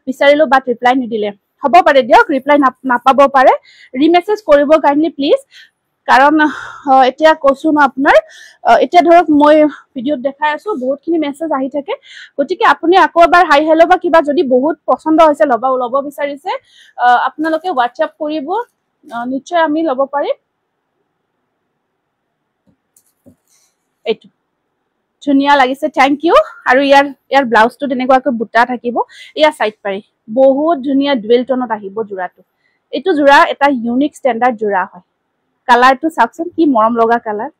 বিচাৰিলো বাট ৰিপ্লাই নিদিলে হ'ব পাৰে দিয়ক ৰিপ্লাই নাপাব পাৰে ৰিমেসেজ কৰিব কাইন্ডলি প্লিজ কাৰণ এতিয়া কৈছো না আপোনাৰ এতিয়া ধৰক মই ভিডিওত দেখাই আছো বহুতখিনি মেসেজ আহি থাকে গতিকে আপুনি আকৌ এবাৰ হাই হেলো বা কিবা যদি বহুত পছন্দ হৈছে লব বিচাৰিছে আপোনালোকে WhatsApp কৰিব নিশ্চয় আমি লব পাৰিম এইটো ধুনিয়া লাগিছে থ্যাংক ইউ আৰু ইয়াৰ ব্লাউজটো তেনেকুৱাকৈ বুটা থাকিব ইয়া সাইড পাৰি বহুত ধুনিয়া ডুৱেল টোনত আহিব জোৰাটো এইটো জোৰা এটা ইউনিক স্ট্যান্ডাৰ্ড জোৰা হয় কালাৰটো চাওকচোন কি মৰম লগা কালাৰ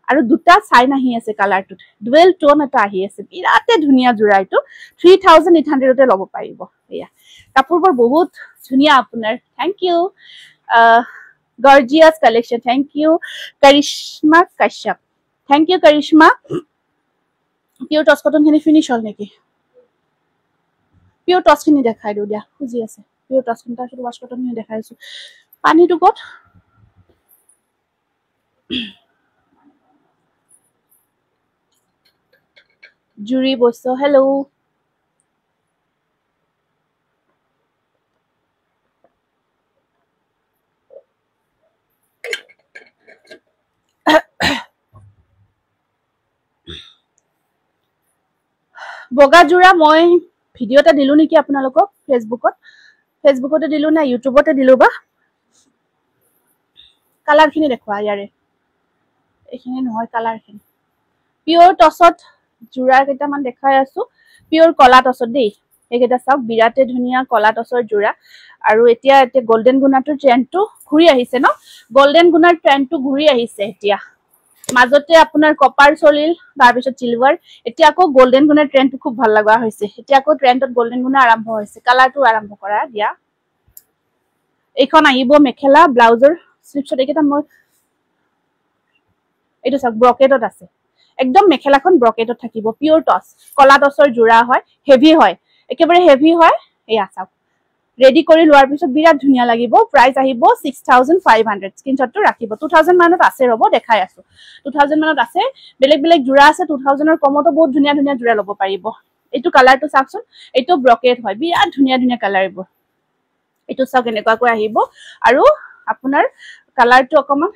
আৰু দুটা সাইন আহি আছে কালাৰটোত ডুৱেল টোন এটা আহি আছে বিৰাতে ধুনিয়া জোৰা এইটো 3800 তে ল'ব পাৰিব এয়া কাপোৰবোৰ বহুত ধুনিয়া আপোনাৰ thank you gorgeous collection thank you Karishma Kashyap thank you Karishma pure touch cotton খিনি ফিনিশ হল নেকি পিওর টচ খিনি দেখাই দিও দিয়া খুজি আছে পিওর টচ খিনি তাৰপিছত ওয়াশ কটন খিনি দেখাইছো পানীটো কত জুৰি বৈছ হেল্ল বগা জোৰা মই ভিডিওটা দিলু নেকি আপোনালোকক ফেসবুকতে দিলু না ইউটিউবতে দিলু বা কালাৰ খিনি দেখুৱা ইয়াৰে এইখিনি নহয় কালাৰ খিনি পিওৰ টচত জোৰা কেইটামান দেখাই আছো পিওৰ কলা টচত দেই এইকেইটা চাওক বিৰাতে ধুনিয়া কলা টচৰ জোৰা আৰু এতিয়া গোল্ডেন গুণাটোৰ ট্ৰেন্ডটো ঘূৰি আহিছে ন গোল্ডেন গুণাৰ ট্ৰেন্ডটো ঘূৰি আহিছে এতিয়া মাজতে আপোনাৰ কপাৰ চলিল তাৰ পিছত সিলভাৰ এতিয়া আকৌ গোল্ডেন গুণাৰ ট্ৰেন্ডটো খুব ভাল লগা হৈছে এতিয়া আকৌ ট্ৰেন্ডত গোল্ডেন গুণা আৰম্ভ হৈছে কালাৰটো আৰম্ভ কৰা দিয়া এইখন আহিব মেখেলা ব্লাউজৰ স্লিপছত এইকেইটা মই এইটো চাওক ব্ৰকেটত আছে একদম মেখেলাখন ব্ৰকেটত থাকিব পিওৰ টচ কলা টচৰ জোৰা হয় হেভি হয় একেবাৰে হেভি হয় এয়া চাওক ৰেডি কৰি লোৱাৰ পিছত বিৰাট ধুনিয়া লাগিব প্ৰাইস আহিব 6500 স্ক্ৰিনশ্বটটো ৰাখিব 2000 মানত আছে ৰব দেখাই আছো 2000 মানত আছে বেলেগ জোৰা আছে 2000 ৰ কমতো বহুত ধুনিয়া জোৰা ল'ব পাৰিব এইটো কালাৰটো চাওকচোন এইটো ব্ৰকেট হয় বিৰাট ধুনিয়া কালাৰ এইবোৰ এইটো চাওক এনেকুৱাকৈ আহিব আৰু আপোনাৰ কালাৰটো অকমান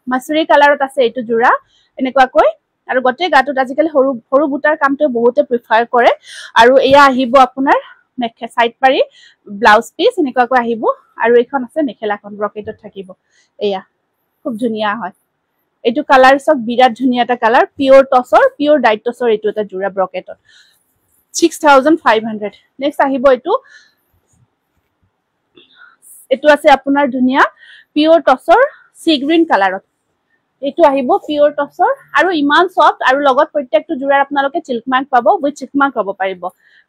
মাছুৰী কালাৰত আছে এইটো জোৰা এনেকুৱাকৈ আৰু গটে গাটোত আজিকালি সৰু বুটাৰ কামটো বহুতে প্ৰিফাৰ কৰে আৰু এয়া আহিব আপোনাৰ মেখে সাইড পাৰি ব্লাউজ পিস এনেকুৱাকৈ আহিব আৰু এইখন আছে মেখেলাখন ব্ৰকেটত থাকিব এয়া খুব ধুনিয়া হয় এইটো কালাৰ সব বিৰাট ধুনিয়া এটা কালাৰ পিওৰ টচৰ পিওৰ ডাইট টচৰ এইটো এটা জোৰা ব্ৰকেটত 6500 নেক্সট আহিব এইটো আছে আপোনাৰ ধুনিয়া পিওৰ টচৰ সি গ্ৰীন কালাৰত এইটো আহিব পিওৰ টচৰ আৰু ইমান সফট আৰু লগত প্ৰত্যেকটো জোৰাৰ আপোনালোকে চিল্ক মাৰ্ক পাব উইথ চিল্ক মাৰ্ক ল'ব পাৰিব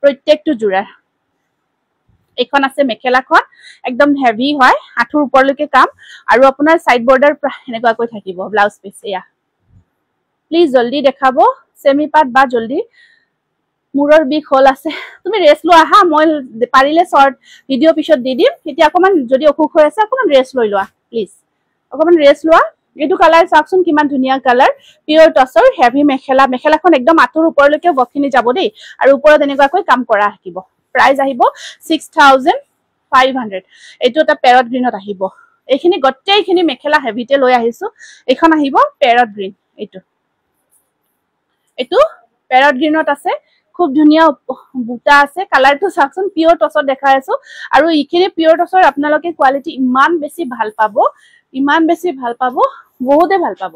প্ৰত্যেকটো জোৰাৰ এইখন আছে মেখেলাখন একদম হেভি হয় আঠুৰ ওপৰলৈকে কাম আৰু আপোনাৰ সাইড বৰ্ডাৰ এনেকুৱাকৈ থাকিব ব্লাউজ পিস এয়া প্লিজ জলদি দেখাব সেমি পাট বা জলদি মূৰৰ বিষ হল আছে তুমি ৰেষ্ট লোৱা হা মই পাৰিলে শৰ্ট ভিডিঅ' পিছত দি দিম এতিয়া অকমান যদি অসুখ হৈ আছে অকমান ৰেষ্ট লৈ লোৱা প্লিজ অকমান ৰেষ্ট লোৱা এইটো কালাৰ চাওকচোন কিমান ধুনীয়া কালাৰ পিয়ৰ টছৰ হেভি মেখেলাখন একদম আঁঠুৰ ওপৰলৈকে বখিনি যাব দেই আৰু ওপৰত এনেকুৱাকৈ কাম কৰা থাকিব প্ৰাইস আহিব 6500 এইটো এটা পেৰট গ্ৰীনত আহিব এইখিনি গটেইখিনি মেখেলা হেভিতে লৈ আহিছো এইখন আহিব পেৰট গ্ৰীন এইটো পেৰট গ্ৰীনত আছে খুব ধুনীয়া বুটা আছে কালাৰটো চাওকচোন পিয়ৰ টছত দেখাই আছো আৰু ইখিনি পিয়ৰ টছৰ আপোনালোকে কোৱালিটি ইমান বেছি ভাল পাব বহুতে ভাল পাব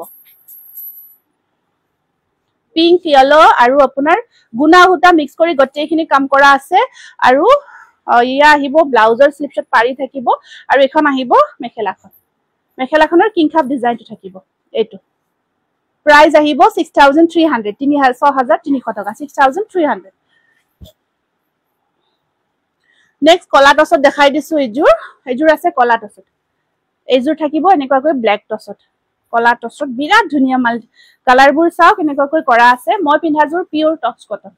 পিংক ইয়েলো আৰু আপোনাৰ গুনা হুটা মিক্স কৰি গটেইখিনি কাম কৰা আছে আৰু ইয়া আহিব ব্লাউজৰ স্লিপছত পাৰি থাকিব আৰু এখন আহিব মেখেলাখনৰ কিংখাপ ডিজাইনটো থাকিব এইটো প্ৰাইস আহিব 6300 6300 টকা 6300 নেক্সট কলা টছত দেখাই দিছো এইযোৰ আছে কলা টছত এইযোৰ থাকিব এনেকুৱাকৈ ব্ল্যাক টছত কলা টছত বিৰাট ধুনীয়া মাল কালাৰবোৰ চাওক এনেকুৱাকৈ কৰা আছে মই পিন্ধাযোৰ পিয়ৰ টচ কটন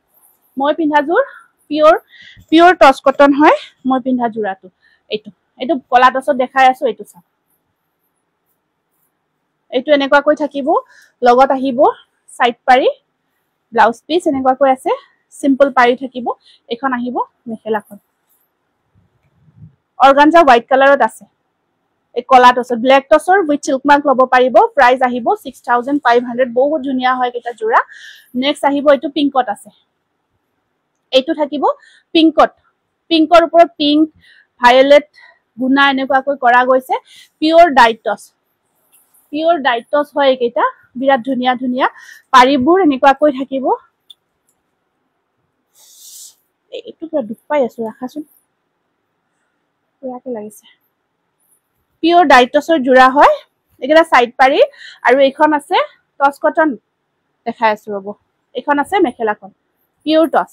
পিয়ৰ টচ কটন হয় মই পিন্ধা জোৰাটো এইটো কলা টছত দেখাই আছো এইটো চাওক এইটো এনেকুৱাকৈ থাকিব লগত আহিব সাইড পাৰি ব্লাউজ পিস এনেকুৱাকৈ আছে সিম্পল পাৰি থাকিব এখন আহিব মেখেলাখন অৰ্গানজা হোৱাইট কালাৰত আছে এই কলা টছৰ ব্ল্যাক টছৰ উইথ সিল্ক মাৰ্ক লব পাৰিব প্ৰাইস আহিব 6500 বহুত ধুনীয়া হয় এটা জোৰা নেক্সট আহিব এইটো পিংকত আছে এইটো থাকিব পিংকৰ ওপৰত পিংক ভায়োলেট গুনা এনেকুৱাকৈ কৰা গৈছে পিয়ৰ ডাইট টছ হয় এইটা বিৰাট ধুনীয়া পাৰিবোৰ এনেকুৱাকৈ থাকিব এইটো পুৰা দুখ পাই আছো ৰাখাচোন পুৰাকে লাগিছে পিয়ৰ ডাইট টছৰ জোৰা হয় এইকেইটা সাইড পাৰি আৰু এইখন আছে টচ কটন দেখাই আছো ৰব এইখন আছে মেখেলাখন পিয়ৰ টচ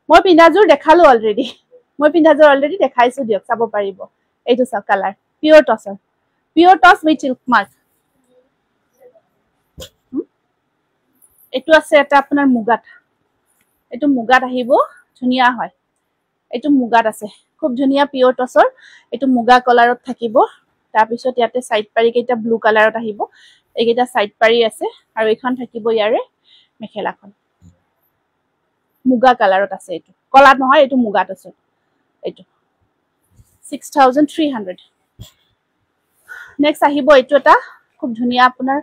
মই পিন্ধাযোৰ দেখালো অলৰেডি দেখাইছো দিয়ক চাব পাৰিব এইটো চাওক colour pure touch with silk mark এইটো আছে এটা আপোনাৰ মুগাত এইটো মুগাত আহিব ধুনীয়া হয় এইটো মুগাত আছে খুব ধুনীয়া পিয়ৰ টছৰ এইটো মুগা কালাৰত থাকিব তাৰ পিছত ইয়াতে সাইড পাৰি কেইটা ব্লু কালাৰত আহিব এইকেইটা সাইড পাৰি আছে আৰু এইখন থাকিব ইয়াৰে মেখেলাখন মুগা কালাৰত আছে এইটো কলাত নহয় এইটো মুগাত আছে এইটো 6300 নেক্সট আহিব এইটো এটা খুব ধুনীয়া আপোনাৰ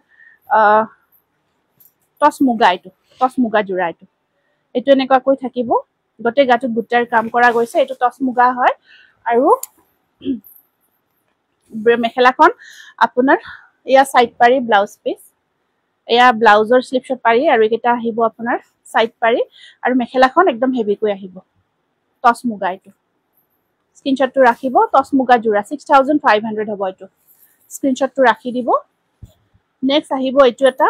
টচ মুগা জোৰা এইটো এনেকুৱাকৈ থাকিব গটে গাটোত বুটাৰ কাম কৰা গৈছে এইটো টচ মুগা হয় আৰু মেখেলাখন আপোনাৰ ইয়া সাইড পাৰি ব্লাউজ পিস এয়া ব্লাউজৰ স্লিপছত পাৰি আৰু এটা আহিব আপোনাৰ সাইড পাৰি আৰু মেখেলাখন একদম হেভিকৈ আহিব টচ মুগা এইটো স্ক্ৰিনশ্বটটো ৰাখিব টচ মুগা জোৰা 6500 হ'ব এইটো স্ক্ৰিনশ্বটটো ৰাখি দিব নেক্সট আহিব এইটো এটা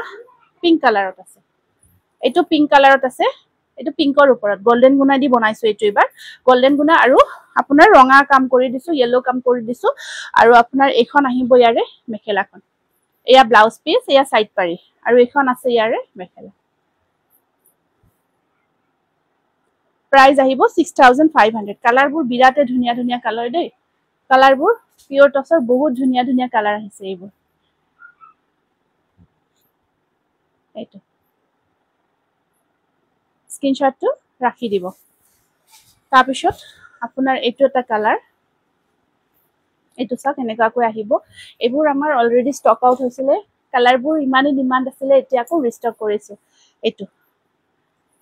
পিংক কালাৰত আছে এইটো পিংকৰ ওপৰত গোল্ডেন গুনা দি বনাইছো এইটো এবাৰ গোল্ডেন গুনা আৰু আপোনাৰ ৰঙা কাম কৰি দিছো ইয়েলো কাম কৰি দিছো আৰু আপোনাৰ এইখন আহিব ইয়াৰে মেখেলাখন এয়া ব্লাউজ পিস এয়া সাইড পাৰি আৰু এইখন আছে ইয়াৰে মেখেলা প্ৰাইস আহিব 6500 কালাৰবোৰ বিৰাটে ধুনীয়া কালাৰ দেই কালাৰবোৰ পিয়ৰ টছৰ বহুত ধুনীয়া কালাৰ আহিছে এইবোৰ এইটো স্ক্ৰিনশ্বটটো ৰাখি দিব তাৰ পিছত আপোনাৰ এইটো এটা কালাৰ এইটো চাওক এনেকুৱাকৈ আহিব এইবোৰ আমাৰ অলৰেডি ষ্টক আউট হৈছিলে কালাৰবোৰ ইমানে ডিমান্ড আছিলে এতিয়া আকৌ ৰিষ্টক কৰিছো এইটো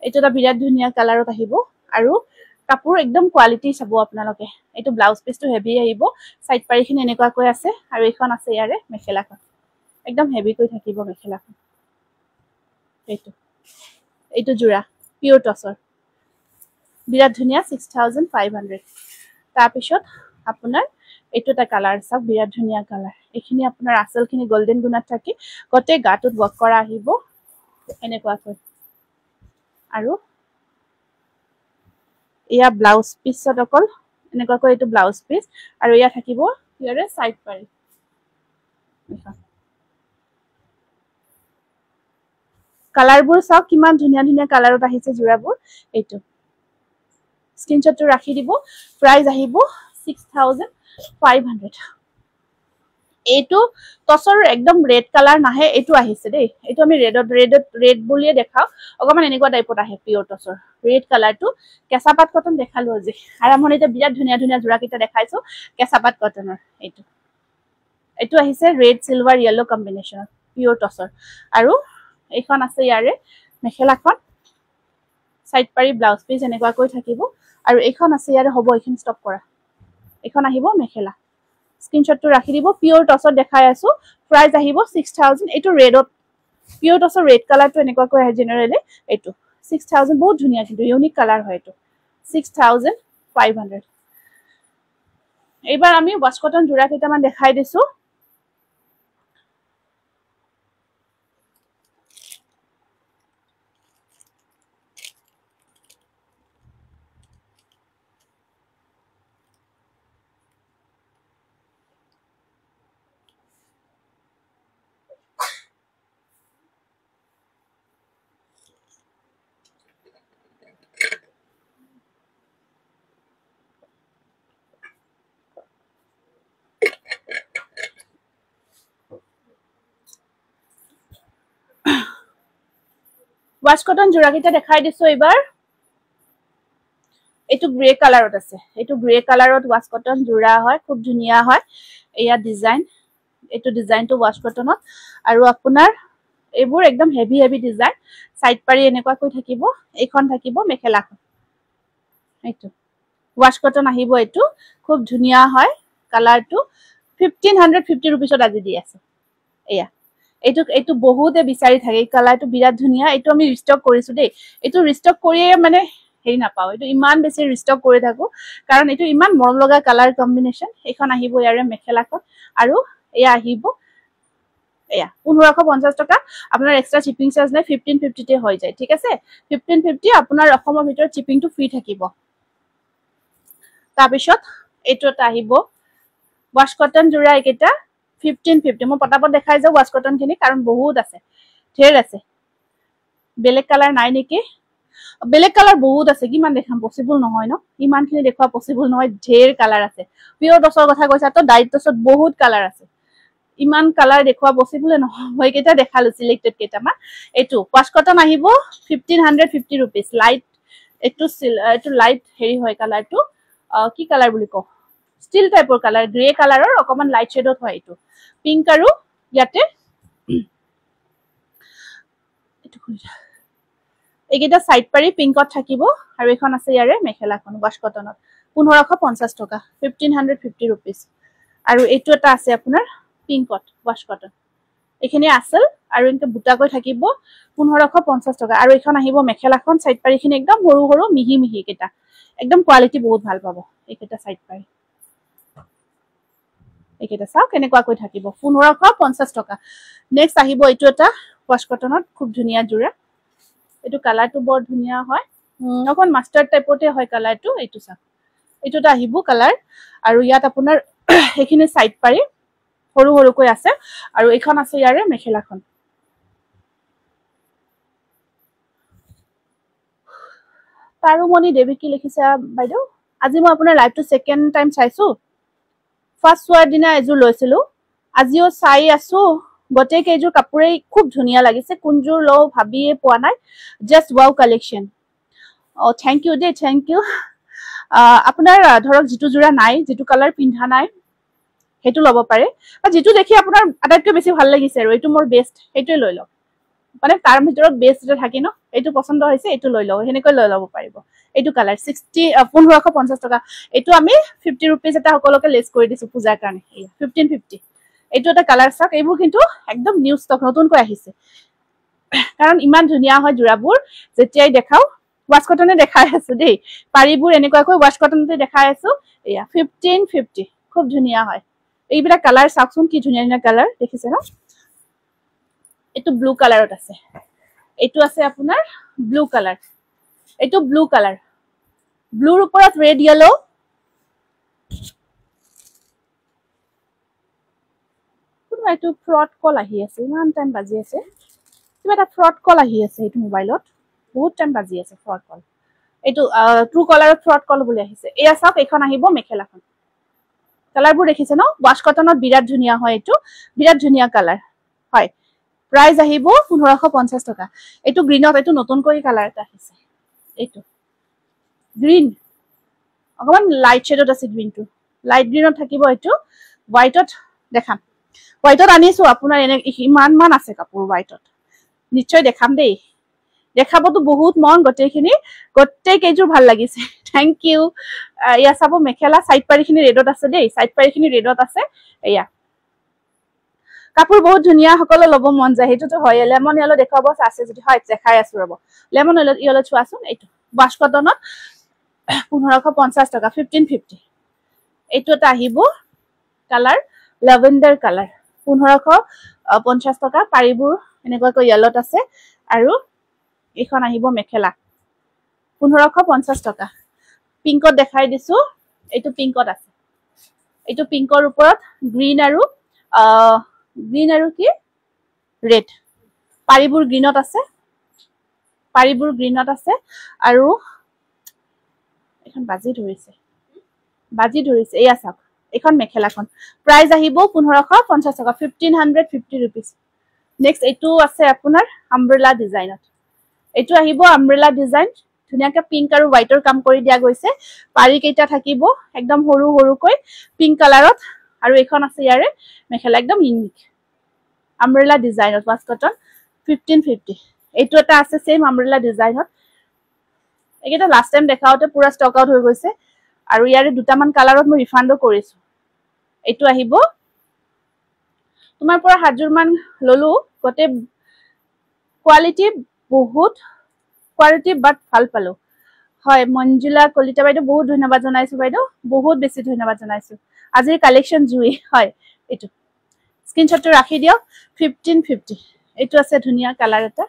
এটা বিৰাট ধুনীয়া কালাৰত আহিব আৰু কাপোৰ একদম কোৱালিটি চাব আপোনালোকে এইটো ব্লাউজ পিসটো হেভি আহিব সাইড পাৰিখিনি এনেকুৱাকৈ আছে আৰু এইখন আছে ইয়াৰে মেখেলাখন একদম হেভি কৈ থাকিব মেখেলাখন এইটো জোৰা পিয়ৰ টছৰ বিৰাট ধুনীয়া 6500 তাৰ পিছত আপোনাৰ এইটো এটা কালাৰ চাওক বিৰাট ধুনীয়া কালাৰ এইখিনি আপোনাৰ আসলখিনি গোল্ডেন গুণাত থাকি গটে গাটোত ওয়াৰ্ক কৰা আহিব এনেকুৱাকৈ আৰু ইয়া ব্লাউজ পিছত অকল এনেকুৱাকৈ এইটো ব্লাউজ পিস আৰু ইয়া থাকিব ইয়াৰে সাইড পাৰি কালাৰবোৰ চাওক কিমান ধুনীয়া ধুনীয়া কালাৰত আহিছে জোৰাবোৰ এইটো স্ক্ৰিনশ্বটটো ৰাখি দিব প্ৰাইস আহিব 6500 এইটো টসৰ একদম ৰেড কালাৰ নাহে এইটো আহিছে দেই এইটো আমি ৰেড বুলিয়ে দেখাও অকমান এনেকুৱা টাইপত আহে পিওৰ টসৰ ৰেড কালাৰটো কেঁচাপাত কটন দেখালো আজি আৰম্ভণিতে বিৰাট ধুনীয়া ধুনীয়া জোৰা কিটা দেখাইছো কেঁচাপাত কটনৰ এইটো এইটো আহিছে red silver yellow combination pure টসৰ আৰু এইখন আছে ইয়াৰে মেখেলাখন সাইড পাৰি ব্লাউজ পিস এনেকুৱা কৈ থাকিব আৰু এইখন আছে ইয়াৰে হ'ব এইখন ষ্টপ কৰা এইখন আহিব মেখেলা স্ক্ৰিনশ্বটটো ৰাখি দিব পিওৰ টসৰ দেখাই আছো প্ৰাইস আহিব 6000 এইটো ৰেডত পিওৰ টসৰ ৰেড কালাৰটো এনেকুৱা কৈ আহে জেনাৰেলি এইটো 6000 বহুত ধুনীয়া কিন্তু ইউনিক কালাৰ হয় এইটো 6500 এইবাৰ আমি ওয়াশ কটন জোৰা কেইটামান দেখাই দিছো ওয়াশ কটন জোৰা কেইটা দেখাই দিছো এইবাৰ এইটো গ্ৰে কালাৰত আছে এইটো গ্ৰে কালাৰত ওয়াশ কটন জোৰা হয় খুব ধুনীয়া হয় এয়া ডিজাইন এইটো ডিজাইনটো ওয়াশ কটনত আৰু আপোনাৰ এইবোৰ একদম হেভি হেভি ডিজাইন সাইড পাৰি এনেকুৱা কৈ থাকিব এইখন থাকিব মেখেলাখন এইটো ওয়াশ কটন আহিব এইটো খুব ধুনীয়া হয় কালাৰটো 1550 रुपीसত আজি দি আছে এয়া এইটো বহুতে বিচাৰি থাকে এই কালাৰটো বিৰাট ধুনীয়া এইটো আমি ৰিষ্টক কৰিছো দেই এইটো ৰিষ্টক কৰিয়ে মানে হেৰি নাপাও এইটো ইমান বেছি ৰিষ্টক কৰি থাকো কাৰণ এইটো ইমান মৰম লগা কালাৰ কম্বিনেশন এইখন আহিব ইয়াৰে মেখেলাখন আৰু এয়া আহিব এয়া 1550 টকা আপোনাৰ এক্সট্ৰা শিপিং চাৰ্জ নাই 1550 তে হৈ যায় ঠিক আছে 1550 আপোনাৰ অসমৰ ভিতৰত শিপিংটো ফ্ৰী থাকিব তাৰ পিছত এইটোত আহিব ওয়াশ কটন জোৰা এইকেইটা 1550 মই পটাপট দেখাই যাও ওয়াশ কটন খিনি কাৰণ বহুত আছে ঢেৰ আছে বেলেগ কালাৰ নাই নেকি বেলেগ কালাৰ বহুত আছে কিমান দেখাম পসিবল নহয় ন ইমানখিনি দেখুৱা পসিবল নহয় ঢেৰ কালাৰ আছে পিওৰ টসৰ কথা কৈছা তো ডাইট টসত বহুত কালাৰ আছে ইমান কালাৰ দেখুৱা পসিবল নহয় মই কেইটা দেখালো সিলেক্টেড কেইটামান এইটো ওয়াশ কটন আহিব 1550 रुपीस লাইট এইটো লাইট হেৰি হয় কালাৰটো কি কালাৰ বুলি কও স্টিল টাইপৰ কালাৰ গ্ৰে কালাৰৰ অকমান লাইট শেডত হয় এইটো পিংক আৰু ইয়াতে এইটো এইকেইটা সাইড পাৰি পিংকত থাকিব আৰু এখন আছে ইয়াৰে মেখেলাখন ওয়াশ কটনত 1550 টকা 1550 रुपीस আৰু এইটো এটা আছে আপোনাৰ পিংকত ওয়াশ কটন এখানে আসল আৰু এনেকে বুটা কৈ থাকিব 1550 টকা আৰু এখন আহিব মেখেলাখন সাইড পাৰিখিনি একদম সৰু সৰু মিহি মিহি কেটা একদম কোৱালিটি বহুত ভাল পাব এইকেটা সাইড পাৰি এইকেটা চাও কেনেকুৱা কৈ থাকিব 1550 টকা নেক্সট আহিব এইটো এটা ওয়াশ কটনত খুব ধুনীয়া জোৰা এইটো কালাৰটো বৰ ধুনীয়া হয় অকন মাস্টাৰ্ড টাইপতে হয় কালাৰটো এইটো চাওক এইটোটা আহিব কালাৰ আৰু ইয়াত আপোনাৰ এখিনি সাইড পাৰি সৰু সৰু কৈ আছে আৰু এইখন আছে ইয়াৰে মেখেলাখন তাৰুমণি দেৱী কি লিখিছে বাইদেউ আজি মই আপোনাৰ লাইভটো সেকেন্ড টাইম চাইছো ফাৰ্স্ট সোৱাৰ দিনা এজোৰ লৈছিলো আজিও চাই আছো গটে কেজোৰ কাপোৰে খুব ধুনীয়া লাগিছে কোনজোৰ লও ভাবিয়ে পোৱা নাই জাস্ট ওয়াও কালেকশন ও থ্যাংক ইউ দে থ্যাংক ইউ আপোনাৰ ধৰক জিতু জোৰা নাই জিতু কালাৰ পিন্ধা নাই হেতু লব পাৰে বা জিতু দেখি আপোনাৰ আটাইতকৈ বেছি ভাল লাগিছে আৰু এটো মোৰ বেষ্ট হেতুই লৈ লওক মানে তাৰ ভিতৰত বেষ্ট এটা থাকে ন এটো পছন্দ হৈছে এটো লৈ লও হেনেকৈ লৈ লব পাৰিব এটো কালাৰ 1550 টকা এটো আমি 50 रुपीस এটা সকলকে লেস কৰি দিছো পূজাৰ কাৰণে 1550 এটো এটা কালাৰ চাক এইবোৰ কিন্তু একদম নিউ ষ্টক নতুনকৈ আহিছে কাৰণ ইমান ধুনীয়া হয় জোৰাবোৰ যেতিয়াই দেখাও ওয়াশ কটনে দেখাই আছো দেই পাৰিবোৰ এনেকুৱাকৈ ওয়াশ কটনতে দেখাই আছো এয়া 1550 খুব ধুনীয়া হয় এইবিলাক কালাৰ চাকচোন কি ধুনীয়া ধুনীয়া কালাৰ দেখিছে ন এটো ব্লু কালাৰত আছে এটো আছে আপোনাৰ ব্লু কালাৰ এটো ব্লু কালাৰ ব্লুৰ ওপৰত ৰেড ইয়েলো কোনটো ফ্ৰড কল আহি আছে ইমান টাইম বাজি আছে কিবা এটা ফ্ৰড কল আহি আছে এইটো মোবাইলত বহুত টাইম বাজি আছে ফ্ৰড কল এইটো ট্ৰু কলাৰত ফ্ৰড কল বুলি আহিছে এয়া চাওক এইখন আহিব মেখেলাখন কালাৰবোৰ দেখিছে ন ৱাশ কটনত বিৰাট ধুনীয়া হয় এইটো বিৰাট ধুনীয়া কালাৰ হয় প্ৰাইস আহিব 1550 টকা এইটো গ্ৰীনত এইটো নতুন কৰি কালাৰ এটা আহিছে এইটো গ্ৰীন অকমান লাইট শেডত আছে গ্ৰীনটো লাইট গ্ৰীনত থাকিব এইটো হোৱাইটত দেখাম হোৱাইটত আনিছো আপোনাৰ এনে ইমান মান আছে কাপোৰ হোৱাইটত নিশ্চয় দেখাম দেই দেখাবতো বহুত মন গোটেইখিনি গোটেই কেইযোৰ ভাল লাগিছে থ্যাংক ইউ ইয়া চাব মেখেলা সাইড পাৰিখিনি ৰেডত আছে দেই সাইড পাৰিখিনি ৰেডত আছে এয়া কাপোৰ বহুত ধুনীয়া সকলো লব মন যায় হেতুটো হয় লেমন ইয়েলো দেখাব আছে যদি হয় দেখাই আছো ৰব লেমন ইয়েলো চোৱাচোন এইটো ৱাশ কটনত 1550 টকা 1550 এইটো এটা আহিব কালাৰ ল্যাভেন্ডাৰ কালাৰ 1550 টকা পাৰিবোৰ এনেকুৱাকৈ ইয়েলোত আছে আৰু এইখন আহিব মেখেলা 1550 টকা পিংকত দেখাই দিছো এইটো পিংকত আছে এইটো পিংকৰ ওপৰত গ্ৰীন আৰু কি ৰেড পাৰিবোৰ গ্ৰীনত আছে আৰু এখন বাজি ধৰিছে এয়া চাওক এখন মেখেলাখন প্ৰাইস আহিব 1550 টকা 1550 रुपीस নেক্সট এইটো আছে আপোনাৰ আমব্ৰেলা ডিজাইনত এইটো আহিব আমব্ৰেলা ডিজাইন ধুনিয়াকে পিংক আৰু হোৱাইটৰ কাম কৰি দিয়া গৈছে পাৰি কেইটা থাকিব একদম সৰু সৰুকৈ পিংক কালাৰত আৰু এখন আছে ইয়াৰে মেখেলা একদম ইউনিক আমব্ৰেলা ডিজাইনত ৱাশ কটন 1550 এইটো এটা আছে সেম আমব্ৰেলা ডিজাইনত এইটা লাষ্ট টাইম দেখাওতে পুৰা ষ্টক আউট হৈ গৈছে আৰু ইয়াৰে দুটামান কালাৰত মই ৰিফান্ডো কৰিছো এইটো আহিব তোমাৰ পৰা হাজুৰ মান ললো গতে কোৱালিটি বাট ভাল পালো হয় মঞ্জুলা কলিতা বাইদেউ বহুত ধন্যবাদ জনাইছো বাইদেউ বহুত বেছি ধন্যবাদ জনাইছো আজিৰ কালেকশন জুই হয় এইটো স্ক্ৰিনশ্বটটো ৰাখি দিও 1550 এইটো আছে ধুনীয়া কালাৰ এটা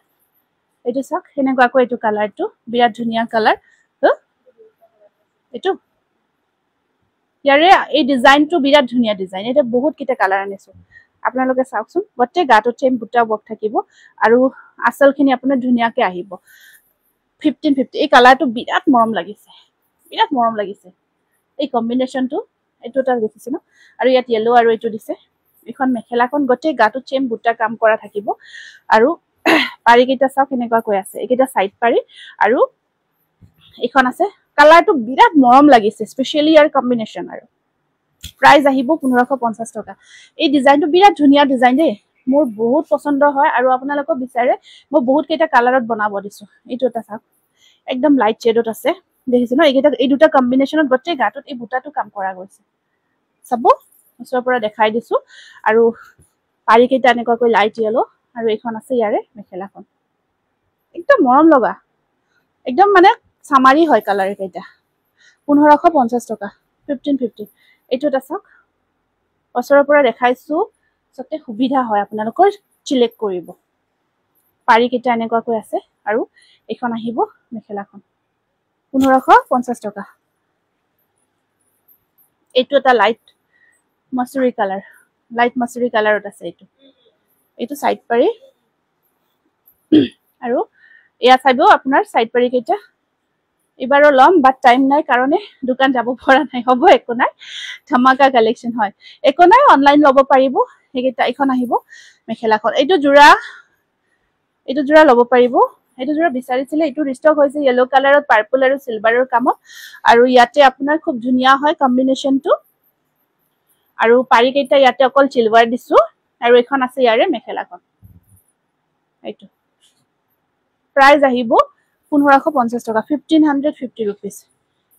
এইটো চাওক হেনেকুৱাকৈ এইটো কালাৰটো বিৰাট ধুনীয়া কালাৰ এইটো ইয়াৰে এই ডিজাইনটো বিৰাট ধুনীয়া ডিজাইন এটা বহুত কিটা কালাৰ আনিছো আপোনালোকে চাওকচোন গটে গাটো চেম বুটা বক থাকিব আৰু আসলখিনি আপোনাৰ ধুনীয়াকে আহিব 1550 এই কালাৰটো বিৰাট মৰম লাগিছে এই কম্বিনেশনটো এইটো এটা দেখিছে ন আৰু ইয়াত ইয়েলো আৰু এইটো দিছে এখন মেখেলাখন গটে গাটো চেম বুটা কাম কৰা থাকিব আৰু পাৰি কেইটা চাওক এনেকুৱা কৈ আছে এইকেইটা সাইড পাৰি আৰু এখন আছে কালাৰটো বিৰাট মৰম লাগিছে স্পেশালি ইয়াৰ কম্বিনেশন আৰু প্ৰাইস আহিব 1550 টকা এই ডিজাইনটো বিৰাট ধুনীয়া ডিজাইন দেই মোৰ বহুত পছন্দ হয় আৰু আপোনালোকক বিচাৰে মই বহুত কেইটা কালাৰত বনাব দিছো এইটো এটা চাওক একদম লাইট শেডত আছে দেখিছে ন এই দুটা কম্বিনেশনত গটে গাটোত এই বুটাটো কাম কৰা গৈছে চাব ওচৰৰ পৰা দেখাই দিছো আৰু পাৰি কেইটা এনেকুৱাকৈ লাইট ইয়েলো আৰু এইখন আছে ইয়াৰে মেখেলাখন একদম মৰম লগা একদম মানে সামাৰি হয় কালাৰ কেইটা 1550 টকা 1550 এইটো এটা চাওক ওচৰৰ পৰা দেখাইছো সতে সুবিধা হয় আপোনালোকৰ চিলেক্ট কৰিব পাৰি কেইটা এনেকুৱাকৈ আছে আৰু এইখন আহিব মেখেলাখন 1550 টকা এইটো এটা লাইট মাছুৰী কালাৰত আছে এইটো সাইড পাৰি আৰু এয়া চাইব আপোনাৰ সাইড পাৰি কেইটা এবাৰো লম বাট টাইম নাই কাৰণে দোকান যাব পৰা নাই হ'ব একো নাই ধমাকা কালেকশন হয় একো নাই অনলাইন লব পাৰিব হেগেটা এখন আহিব মেখেলাখন এইটো জোৰা লব পাৰিব এইটো জোৰা বিচাৰিছিলে এইটো ৰিষ্টক হৈছে ইয়েলো কালাৰত পাৰ্পল আৰু সিলভাৰৰ কামত আৰু ইয়াতে আপোনাৰ খুব ধুনীয়া হয় কম্বিনেশনটো আৰু পাৰি কেইটা ইয়াতে অকল সিলভাৰ দিছো আৰু এখন আছে ইয়াৰে মেখেলাখন এইটো প্ৰাইস আহিব 1550 টকা 1550 रुपीस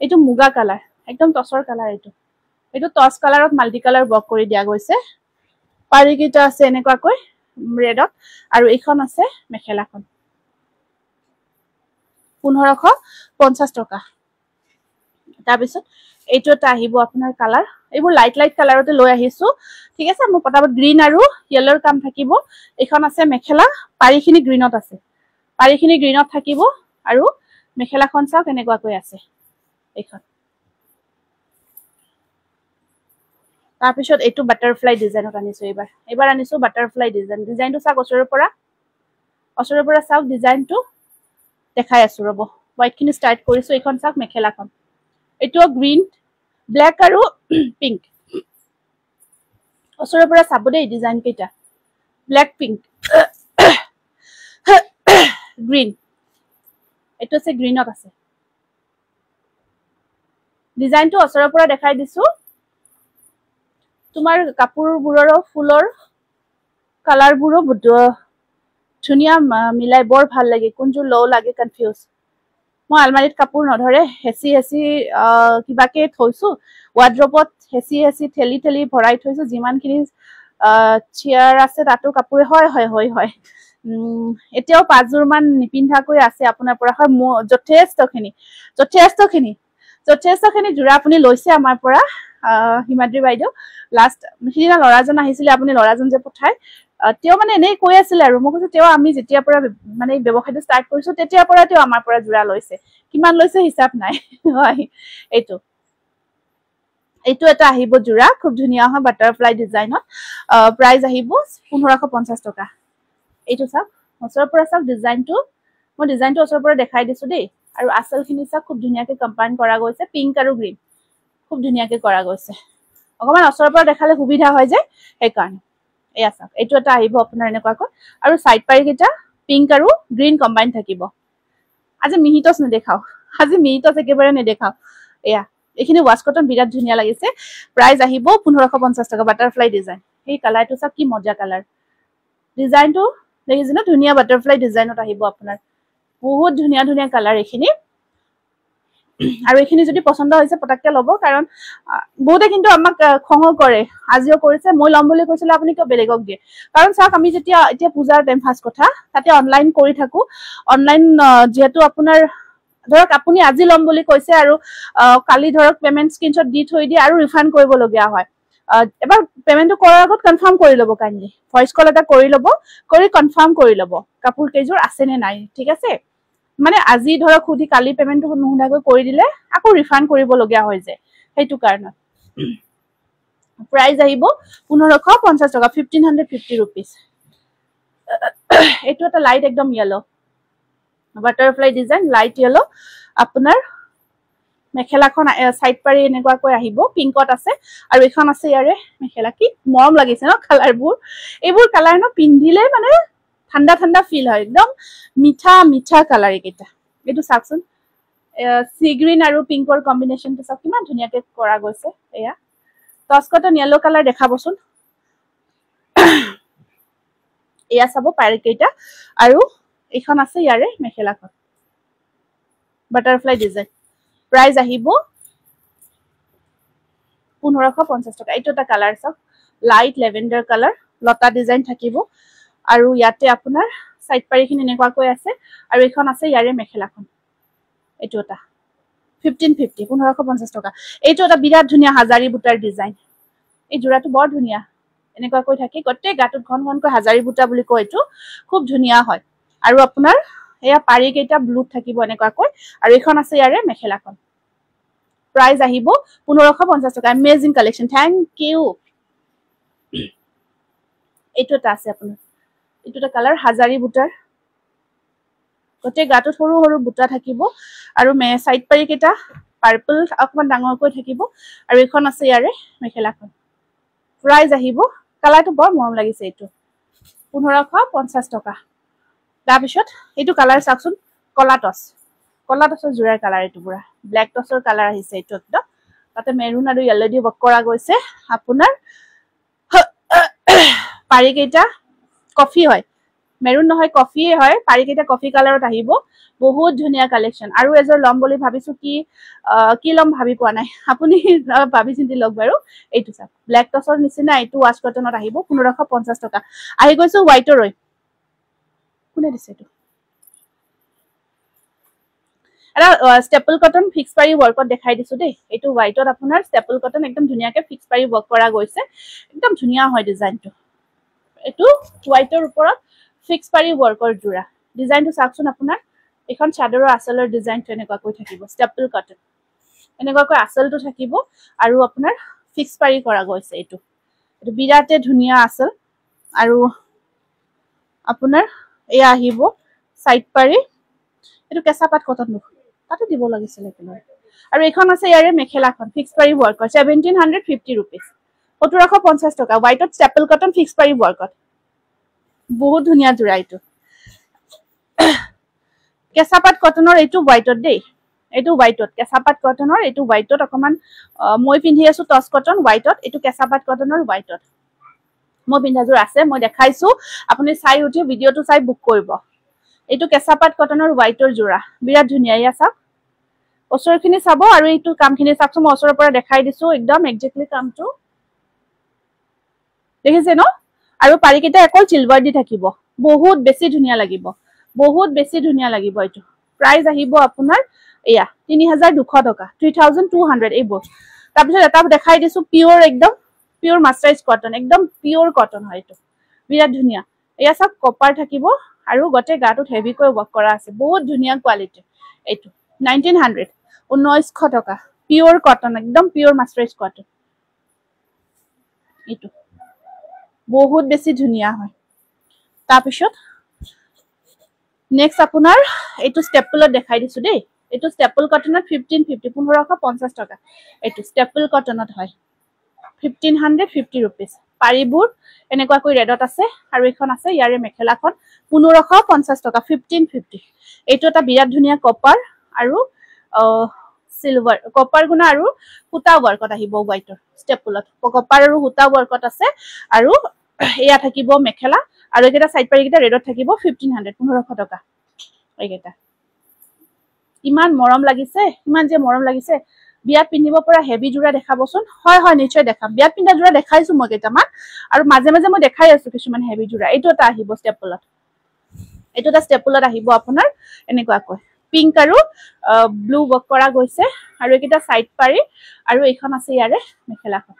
এইটো মুগা কালাৰ একদম টসৰ কালাৰ এইটো টস কালাৰত মাল্টি কালাৰ বক কৰি দিয়া গৈছে পাৰি কেইটা আছে এনেকুৱাকৈ ৰেডত আৰু এইখন আছে মেখেলাখন 1550 টকা তাৰ পিছত এইটো এটা আহিব আপোনাৰ কালাৰ এইবোৰ লাইট কালাৰতে লৈ আহিছো ঠিক আছে মই পটাপট গ্ৰীন আৰু ইয়েলোৰ কাম থাকিব এইখন আছে মেখেলা পাৰিখিনি গ্ৰীনত আছে পাৰিখিনি গ্ৰীনত থাকিব আৰু মেখেলাখন চাওক এনেকুৱাকৈ আছে এইখন তাৰ পিছত এইটো বাটাৰফ্লাই ডিজাইনত আনিছো এবাৰ আনিছো বাটাৰফ্লাই ডিজাইনটো চাওক ওচৰৰ পৰা ওচৰৰ পৰা চাওক ডিজাইনটো দেখাই আছো ৰব হোৱাইট খিনি ষ্টাৰ্ট কৰিছো এইখন চাওক মেখেলাখন এইটো গ্ৰীন ব্লেক আৰু পিংক ওচৰৰ পৰা চাব দেই ডিজাইন কেইটা ব্লেক পিংক গ্ৰীন এইটো আছে গ্ৰীনত আছে ডিজাইনটো ওচৰৰ পৰা দেখাই দিছো তোমাৰ কাপোৰবোৰৰ ফুলৰ কালাৰবোৰো ধুনীয়া মিলাই বৰ ভাল লাগে কোনযোৰ লও লাগে কনফিউজ মই আলমাৰীত কাপোৰ নধৰে হেচি হেচি কিবাকে থৈছো ৱাৰ্ড্ৰপত হেচি হেচি ঠেলি ঠেলি ভৰাই থৈছো যিমানখিনি চেয়াৰ আছে তাতো কাপোৰে হয় হয় হয় হয় এতিয়াও 5 যোৰ মান নিপিন্ধাকৈ আছে আপোনাৰ পৰা হয় যথেষ্টখিনি জোৰা আপুনি লৈছে আমাৰ পৰা হিমাদ্ৰী বাইদেউ লাষ্ট সিদিনা ল'ৰাজন আহিছিলে আপুনি ল'ৰাজন যে পঠাই তেওঁ মানে এনেই কৈ আছিলে আৰু মই কৈছো তেওঁ আমি যেতিয়াৰ পৰা মানে ব্যৱসায়টো ষ্টাৰ্ট কৰিছো তেতিয়াৰ পৰা তেওঁ আমাৰ পৰা জোৰা লৈছে কিমান লৈছে হিচাপ নাই হয় এইটো এটা আহিব জোৰা খুব ধুনীয়া হয় বাটাৰফ্লাই ডিজাইনত প্ৰাইস আহিব 1550 টকা এইটো চাওক ওচৰৰ পৰা চাওক ডিজাইনটো মই ডিজাইনটো ওচৰৰ পৰা দেখাই দিছো দেই আৰু আচলখিনি চাওক খুব ধুনীয়াকৈ কম্বাইন কৰা গৈছে পিংক আৰু গ্ৰীন খুব ধুনীয়াকৈ কৰা গৈছে অকমান ওচৰৰ পৰা দেখালে সুবিধা হয় যে সেইকাৰণে এয়া চাওক এইটো এটা আহিব আপোনাৰ এনেকুৱাকৈ আৰু সাইড পাৰি কেইটা পিংক আৰু গ্ৰীন কম্বাইন থাকিব আজি মিহিটস নেদেখাও একেবাৰে নেদেখাও এয়া এইখিনি ওয়াশ কটন বিৰাট ধুনীয়া লাগিছে প্ৰাইস আহিব 1550 টকা বাটাৰফ্লাই ডিজাইন এই কালাৰটো চাওক কি মজা কালাৰ ডিজাইনটো দেখিছে না ধুনীয়া বাটাৰফ্লাই ডিজাইনত আহিব আপোনাৰ বহুত ধুনীয়া ধুনীয়া কালাৰ এইখিনি আৰু এইখিনি যদি পছন্দ হৈছে পটাককে লব কাৰণ বহুতে কিন্তু আমাক খং কৰে আজিও কৰিছে মই লম বুলি কৈছিল আপুনি কিয় বেলেগক দিয়ে কাৰণ চাওক আমি যেতিয়া এতিয়া পূজাৰ টাইম ফাৰ্ষ্ট কথা তাতে অনলাইন কৰি থাকো অনলাইন যেহেতু আপোনাৰ ধৰক আপুনি আজি লম বুলি কৈছে আৰু কালি ধৰক পেমেন্ট স্ক্ৰিনশ্বট দি থৈ দিয়ে আৰু ৰিফান্ড কৰিব লগিয়া হয় এবাৰ পেমেন্টটো কৰাৰ আগত কনফাৰ্ম কৰি লব কাইন্ডলি ভয়েস কল এটা কৰি লব কৰি কনফাৰ্ম কৰি লব কাপোৰ কেইজোৰ আছে নে নাই ঠিক আছে মানে আজি ধৰক খুদি কালি পেমেন্টটো নুহুদাকৈ কৰি দিলে আকৌ ৰিফান্ড কৰিব লগিয়া হয় যে হেতু কাৰণত প্ৰাইস আহিব 1550 টকা 1550 रुपीस এইটো এটা লাইট একদম yellow butterfly design light yellow আপোনাৰ মেখেলাখন সাইড পাৰি এনেকুৱাকৈ আহিব পিংকত আছে আৰু এখন আছে ইয়াৰে মেখেলা কি মৰম লাগিছে ন কালাৰবোৰ এইবোৰ কালাৰ ন পিন্ধিলে মানে ঠাণ্ডা ঠাণ্ডা ফিল হয় একদম মিঠা কালাৰ এইটা এইটো চাকচোন সি গ্ৰীন আৰু পিংকৰ কম্বিনেশনটো চাওক কিমান ধুনীয়াকৈ কৰা গৈছে এয়া টচ কটন ইয়েলো কালাৰ দেখাবচোন এয়া চাব পাৰি কেইটা আৰু এখন আছে ইয়াৰে মেখেলাখন বাটাৰফ্লাই ডিজাইন প্ৰাইস আহিব 1550 টকা এইটো এটা কালাৰ চাওক লাইট লেভেন্ডাৰ কালাৰ লতা ডিজাইন থাকিব আৰু ইয়াতে আপোনাৰ সাইড পাৰিখিনি এনেকুৱাকৈ আছে আৰু এখন আছে ইয়াৰে মেখেলাখন এইটো এটা 1550 টকা এইটো এটা বিৰাট ধুনীয়া হাজাৰী বুটাৰ ডিজাইন এই জোৰাটো বৰ ধুনীয়া এনেকুৱাকৈ থাকে গটে গাটত ঘন ঘনকৈ হাজাৰী বুটা বুলি কয় এইটো খুব ধুনীয়া হয় আৰু আপোনাৰ এয়া পাৰি কেইটা ব্লুত থাকিব এনেকুৱাকৈ আৰু এখন আছে ইয়াৰে মেখেলাখন প্ৰাইস আহিব 1550 টকা এমেজিং কালেকশন থ্যাংক ইউ এইটো এটা আছে আপোনাৰ এইটো এটা কালাৰ হাজাৰী বুটাৰ গটে গাটত সৰু সৰু বুটা থাকিব আৰু সাইড পাৰি কেইটা পাৰ্পল অকমান ডাঙৰকৈ থাকিব আৰু এখন আছে ইয়াৰে মেখেলাখন প্ৰাইস আহিব কালাৰটো বৰ মৰম লাগিছে এইটো 1550 টকা তাৰ পিছত এইটো কালাৰ চাকচোন কলা টছৰ জোৰাৰ কালাৰ এইটো পুৰা ব্ল্যাক টছৰ কালাৰ আহিছে এইটো একদম তাতে মেৰুন আৰু ইয়েলো দি বক কৰা গৈছে আপোনাৰ পাৰি কেইটা কফি হয় মেৰুন নহয় কফিয়ে হয় পাৰি কেইটা কফি কালাৰত আহিব বহুত ধুনীয়া কালেকশন আৰু এজৰ লম বুলি ভাবিছো কি লম ভাবি পোৱা নাই আপুনি ভাবি চিন্তি লওক বাৰু এইটো চাওক ব্ল্যাক টছৰ নিচিনা এইটো ওয়াশ কটনত আহিব 1550 টকা আহি গৈছো হোৱাইটৰ ৰৈ কোনে দিছে এইটো এটা স্টেপল কটন ফিক্স পাৰি ওয়াৰ্কত দেখাই দিছো দেই এইটো হোৱাইটত আপোনাৰ স্টেপল কটন একদম ধুনীয়াকৈ ফিক্স পাৰি ওয়াৰ্ক কৰা গৈছে একদম ধুনীয়া হয় ডিজাইনটো এইটো হোৱাইটৰ ওপৰত ফিক্স পাৰি ওয়াৰ্কৰ জোৰা ডিজাইনটো চাকচোন আপোনাৰ এখন চাদৰৰ আঁচলৰ ডিজাইনটো এনেকুৱাকৈ থাকিব স্টেপল কটন এনেকুৱাকৈ আঁচলটো থাকিব আৰু আপোনাৰ ফিক্স পাৰি কৰা গৈছে এইটো বিৰাটে ধুনীয়া আঁচল আৰু আপোনাৰ এয়া আহিব সাইড পাৰি এটো কেঁচা পাট কটন নুখু তাতে দিব লাগিছিল একেবাৰে আৰু এখন আছে ইয়াৰে মেখেলাখন ফিক্স পাৰি ওয়াৰ্ক 1750 rupees 1750 টকা হোয়াইটত স্টেপল কটন ফিক্স পাৰি ওয়াৰ্কত বহুত ধুনিয়া জোৰা এটো কেঁচা পাট কটনৰ এটো হোয়াইটত দেই এটো হোয়াইটত কেঁচা পাট কটনৰ এটো হোয়াইটত অকমান মই পিন্ধি আছো টস কটন হোয়াইটত এটো কেঁচা পাট কটনৰ হোয়াইটত মই পিন্ধাজোৰ আছে মই দেখাইছো আপুনি চাই উঠি ভিডিওটো চাই বুক কৰিব এটো কেঁচা পাট কটনৰ হোয়াইটৰ জোৰা বিৰাট ধুনিয়া ইয়া চাওক ওচৰখিনি চাব আৰু এইটো কামখিনি চাকছো মই ওচৰৰ পৰা দেখাই দিছো একদম এক্স্যাক্টলি কামটো দেখিছে ন আৰু পাৰিকেটা একল সিলভাৰ দি থাকিব বহুত বেছি ধুনিয়া লাগিব এটো প্ৰাইস আহিব আপোনাৰ এয়া 3200 টকা 3200 এইবোৰ তাৰপিছত এটা দেখাই দিছো পিওৰ একদম পিওৰ মাস্টাৰাইজ কটন একদম পিওৰ কটন হয় এটো বিৰাট ধুনিয়া এয়া সব কপাৰ থাকিব আৰু গটে গাটুত হেভি কৈ ওয়াৰ্ক কৰা আছে বহুত ধুনিয়া কোৱালিটি এটো 1900 টকা পিওৰ কটন একদম পিওৰ মাস্টাৰাইজ কটন এটো বহুত বেছি ধুনিয়া হয় তাৰপিছত নেক্সট আপোনাৰ এটো স্টেপলত দেখাই দিছো দেই এটো স্টেপল কটনত 1550 টকা এটো স্টেপল কটনত হয় 1550 rupees পাৰিবোৰ এনেকুৱা কৈ ৰেডত আছে আৰু এখন আছে ইয়াৰে মেখেলাখন 1550 টকা 1550 এটো এটা বিৰাট ধুনিয়া কপাৰ আৰু সিলভাৰ কপাৰ গুনা আৰু হুটা ওয়াৰ্কত আহিব হোয়াইটৰ স্টেপলত কপাৰ আৰু হুটা ওয়াৰ্কত আছে আৰু এয়া থাকিব মেখেলা আৰু এটা সাইড পাৰিকেটা ৰেডত থাকিব 1500 টকা এইকেটা ইমান মৰম লাগিছে ইমান যে মৰম লাগিছে বিয়াত পিন্ধিব পৰা হেভি জোৰা দেখাবচোন হয় হয় নিশ্চয় দেখাম বিয়াত পিন্ধা জোৰা দেখাইছো মই কেটামান আৰু মাজে মাজে মই দেখাই আছো কিছুমান হেভি জোৰা এটো এটা আহিব স্টেপলত এটো এটা স্টেপলত আহিব আপোনাৰ এনেকুৱা কয় পিংক আৰু ব্লু ওয়াৰ্ক কৰা গৈছে আৰু একিটা সাইড পাৰি আৰু এখন আছে ইয়াৰে মেখেলাখন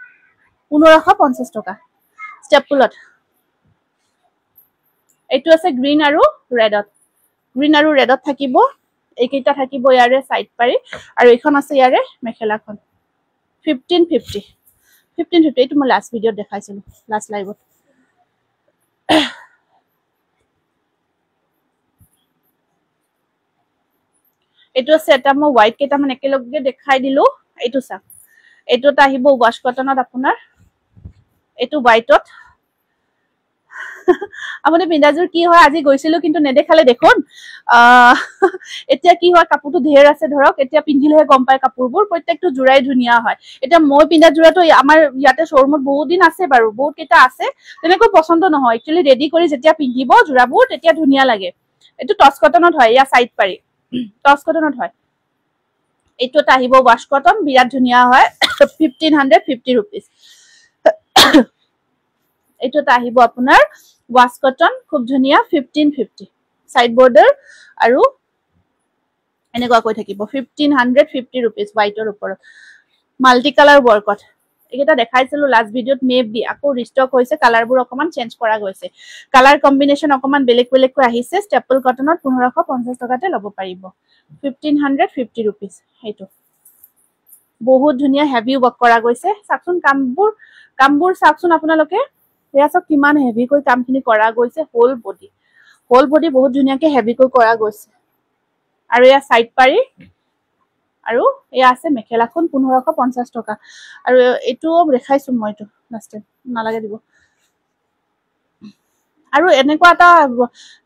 1550 টকা স্টেপলত এটো আছে গ্ৰীন আৰু ৰেডত থাকিব এইকেইটা থাকিব ইয়াৰে সাইড পাৰি আৰু এখন আছে ইয়াৰে মেখেলাখন 1550 এটো মই লাস্ট ভিডিওত দেখাইছিলো লাস্ট লাইভত এটো আছে এটা মই হোয়াইট কেটা মানে একেলগে দেখাই দিলো এটো সা এটোটা আহিব ওয়াশ কটনত আপোনাৰ এটো হোয়াইটত আপুনি পিন্দাজুৰ কি হয় আজি গৈছিলো কিন্তু নেদেখালে দেখোন এতিয়া কি হয় কাপোৰটো ঢেৰ আছে ধৰক এতিয়া পিন্ধিলেহে গম পায় কাপোৰবোৰ প্ৰত্যেকটো জোৰাই ধুনিয়া হয় এতিয়া মই পিন্ধা জোৰাটো আমাৰ ইয়াতে শোৰুমত বহুত দিন আছে বাৰু বহুত কেটা আছে তেনেকৈ পছন্দ নহয় একচুয়ালি ৰেডি কৰি যেতিয়া পিন্ধিব জোৰাবোৰ তেতিয়া ধুনিয়া লাগে এটো টস কটনত হয় ইয়া সাইড পাৰি টস কটনত হয় এটো এটা আহিব ওয়াশ কটন বিৰাট ধুনিয়া হয় 1550 rupees এটো এটা আহিব আপোনাৰ ওয়াশ কটন খুব ধুনিয়া 1550 সাইড বৰ্ডাৰ আৰু এনেকুৱা কৈ থাকিব 1550 rupees হোয়াইটৰ ওপৰত মাল্টি কালাৰ ওয়াৰ্কত একেটা দেখাইছিলো লাস্ট ভিডিওত মেবি আকৌ ৰিস্টক হৈছে কালাৰবোৰ অকমান চেঞ্জ কৰা গৈছে কালাৰ কম্বিনেশন অকমান বেলেগ বেলেগ কৈ আহিছে স্টেপল কটনত 1550 টকাতে লব পাৰিব 1550 rupees হেটো বহুত ধুনিয়া হেভি ওয়াৰ্ক কৰা গৈছে সাকচোন কামবোৰ সাকচোন আপোনালোকে এয়া সব কিমান হেভি কৈ কামখিনি কৰা গৈছে হোল বডি বহুত ধুনিয়াকে হেভি কৈ কৰা গৈছে আৰু এয়া সাইড পাৰি আৰু এয়া আছে মেখেলাখন 1550 টকা আৰু এটো দেখাইছো মই এটো লাস্ট টাইম নালাগে দিব আৰু এনেকুৱা এটা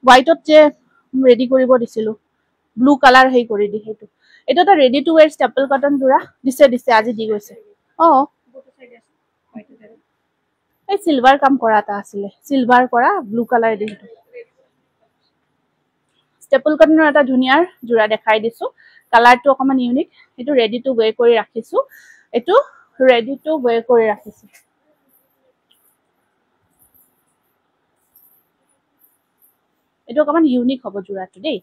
হোয়াইটত যে ৰেডি কৰিব দিছিলো ব্লু কালাৰ হেই কৰি দি হেটো এটো এটা ready to where staple cotton জোৰা দিছে আজি দি গৈছে এই সিলভাৰ কাম কৰা এটা আছিল সিলভাৰ কৰা ব্লু কালাৰ দি স্টেপল কটনৰ এটা ধুনিয়াৰ জোৰা দেখাই দিছো কালাৰটো অকমান ইউনিক এটো ৰেডি টু ওয়্যাৰ কৰি ৰাখিছো এটো ৰেডি টু ওয়্যাৰ কৰি ৰাখিছো এটো অকমান ইউনিক হ'ব জোৰাটো দেই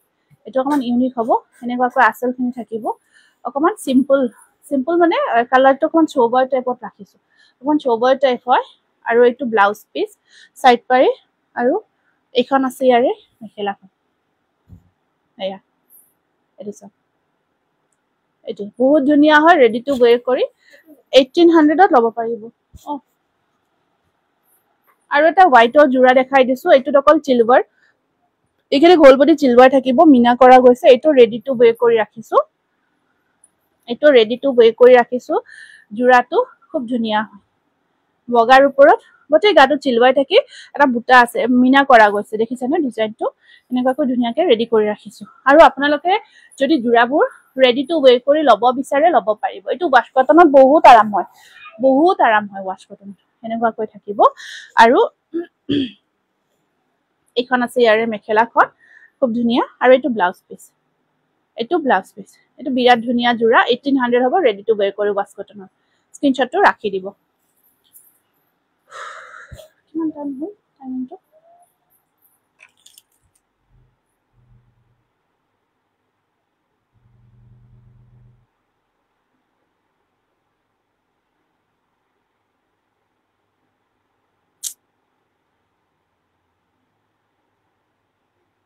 এটো অকমান ইউনিক হ'ব এনেকুৱাকৈ আসলখিনি থাকিব অকমান সিম্পল মানে কালাৰটো অকমান সোবাৰ টাইপত ৰাখিছো অকমান সোবাৰ টাইপ হয় আৰু এটো ব্লাউজ পিস সাইড পাৰি আৰু এখন আছে ইয়াৰে মেখেলাখন এয়া এটো সব এটো বহুত ধুনিয়া হয় ৰেডি টু ওয়্যাৰ কৰি 1800 ত লব পাৰিব আৰু এটা হোয়াইটৰ জোৰা দেখাই দিছো এটো অকল সিলভাৰ এইখিনি গোলপতি চিলভাৰ থাকিব মিনা কৰা গৈছে এইটো ৰেডি টু ৱে কৰি ৰাখিছো জোৰাটো খুব ধুনিয়া বগাৰ ওপৰত গোটেই গাটো চিলভাৰ থাকি এটা বুটা আছে মিনা কৰা গৈছে দেখিছানে ডিজাইনটো এনেকুৱাকৈ ধুনিয়াকৈ ৰেডি কৰি ৰাখিছো আৰু আপোনালোকে যদি জোৰাবোৰ ৰেডি টু ৱে কৰি লব বিচাৰে লব পাৰিব এইটো ৱাশ কটনত বহুত আৰাম হয় ৱাশ কটনত এনেকুৱাকৈ থাকিব আৰু এইখন আছে ইয়াৰে মেখেলাখন খুব ধুনিয়া আৰু এইটো ব্লাউজ পিস এইটো বিৰাট ধুনিয়া জোৰা 1800 হ'ব ৰেডি টু ৱেৰ কৰি ৱাশ কটনৰ স্ক্ৰিনশ্বটটো ৰাখি দিব কিমান টাইম হ'ল টাইমটো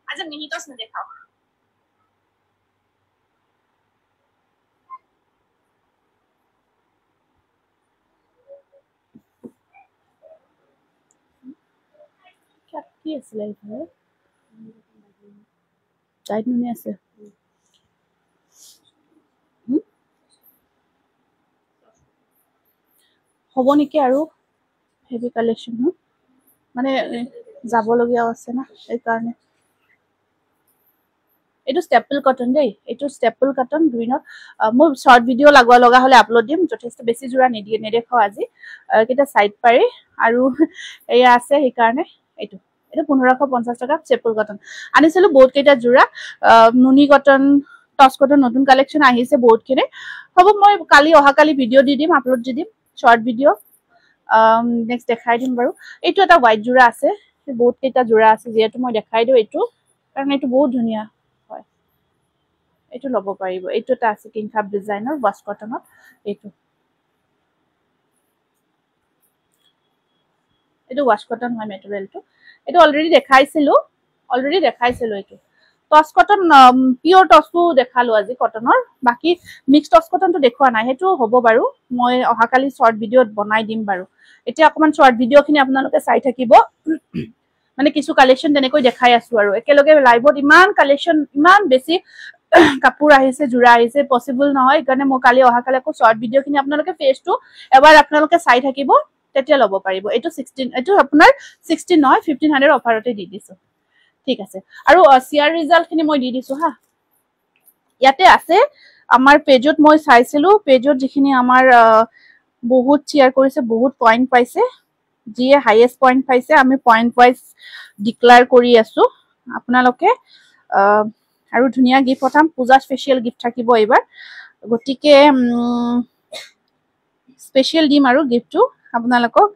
आज मिनिटस में देखाओ क्या की আছে লাইফে টাইট নুনি আছে হ'ব নেকি আৰু হেভি কালেকশন মানে যাব লগিয়া আছে না এই কাৰণে এইটো স্টেপল কটন দেই এইটো স্টেপল কটন গ্ৰীনত মই শৰ্ট ভিডিও লাগোৱা লগা হলে আপলোড দিম যথেষ্ট বেছি জোৰা নেদেখাও আজি কিটা সাইড পাৰি আৰু এয়া আছে সেই কাৰণে এইটো 1550 টকা স্টেপল কটন আনিছিলো বহুত কেইটা জোৰা নুনি কটন টস কটন নতুন কালেকশন আহিছে বহুত কিনে হ'ব মই কালি অহা কালি ভিডিও দি দিম আপলোড দি দিম শৰ্ট ভিডিও নেক্সট দেখাই দিম বাৰু এইটো এটা হোৱাইট জোৰা আছে বহুত কেইটা জোৰা আছে যেটো মই দেখাই দিও এইটো কাৰণ এইটো বহুত ধুনিয়া হয় এইটো লব পাৰিব এইটো এটা আছে কিং খাপ ডিজাইনৰ ৱাশ কটনত এইটো ৱাশ কটন হয় মেটেৰিয়েলটো এইটো অলৰেডি দেখাইছিলো এইটো টস কটন পিওৰ টসটো দেখালো আজি কটনৰ বাকি মিক্স টস কটনটো দেখুৱা নাই হেতু হ'ব বাৰু মই অহা কালি শৰ্ট ভিডিওত বনাই দিম বাৰু এতিয়া অকমান শৰ্ট ভিডিওখিনি আপোনালোকে চাই থাকিব মানে কিছু কালেকশন তেনেকৈ দেখাই আছো আৰু একেলগে লাইভত ইমান কালেকশন ইমান বেছি কাপোৰ আহিছে জোৰা আহিছে পসিবল নহয় কাৰণে মই কালি অহা কালি আকৌ শৰ্ট ভিডিওখিনি আপোনালোকে ফেসটো এবাৰ আপোনালোকে চাই থাকিব তেতিয়া লব পাৰিব এইটো 16 এইটো আপোনাৰ 16 নহয় 1500 অফাৰতে দি দিছো ঠিক আছে আৰু সিআৰ ৰিজাল্ট খিনি মই দি দিছো হা ইয়াতে আছে আমাৰ পেজত মই চাইছিলো পেজত যিখিনি আমাৰ বহুত শেয়াৰ কৰিছে বহুত পইণ্ট পাইছে যিয়ে হাইয়েস্ট পইণ্ট পাইছে আমি পইণ্ট ওয়াইজ ডিক্লেয়াৰ কৰি আছো আপোনালোকে আৰু ধুনিয়া গিফট পঠাম পূজা স্পেশাল গিফট থাকিব এবাৰ গটিকে স্পেশাল দিম আৰু গিফটটো আপোনালোকক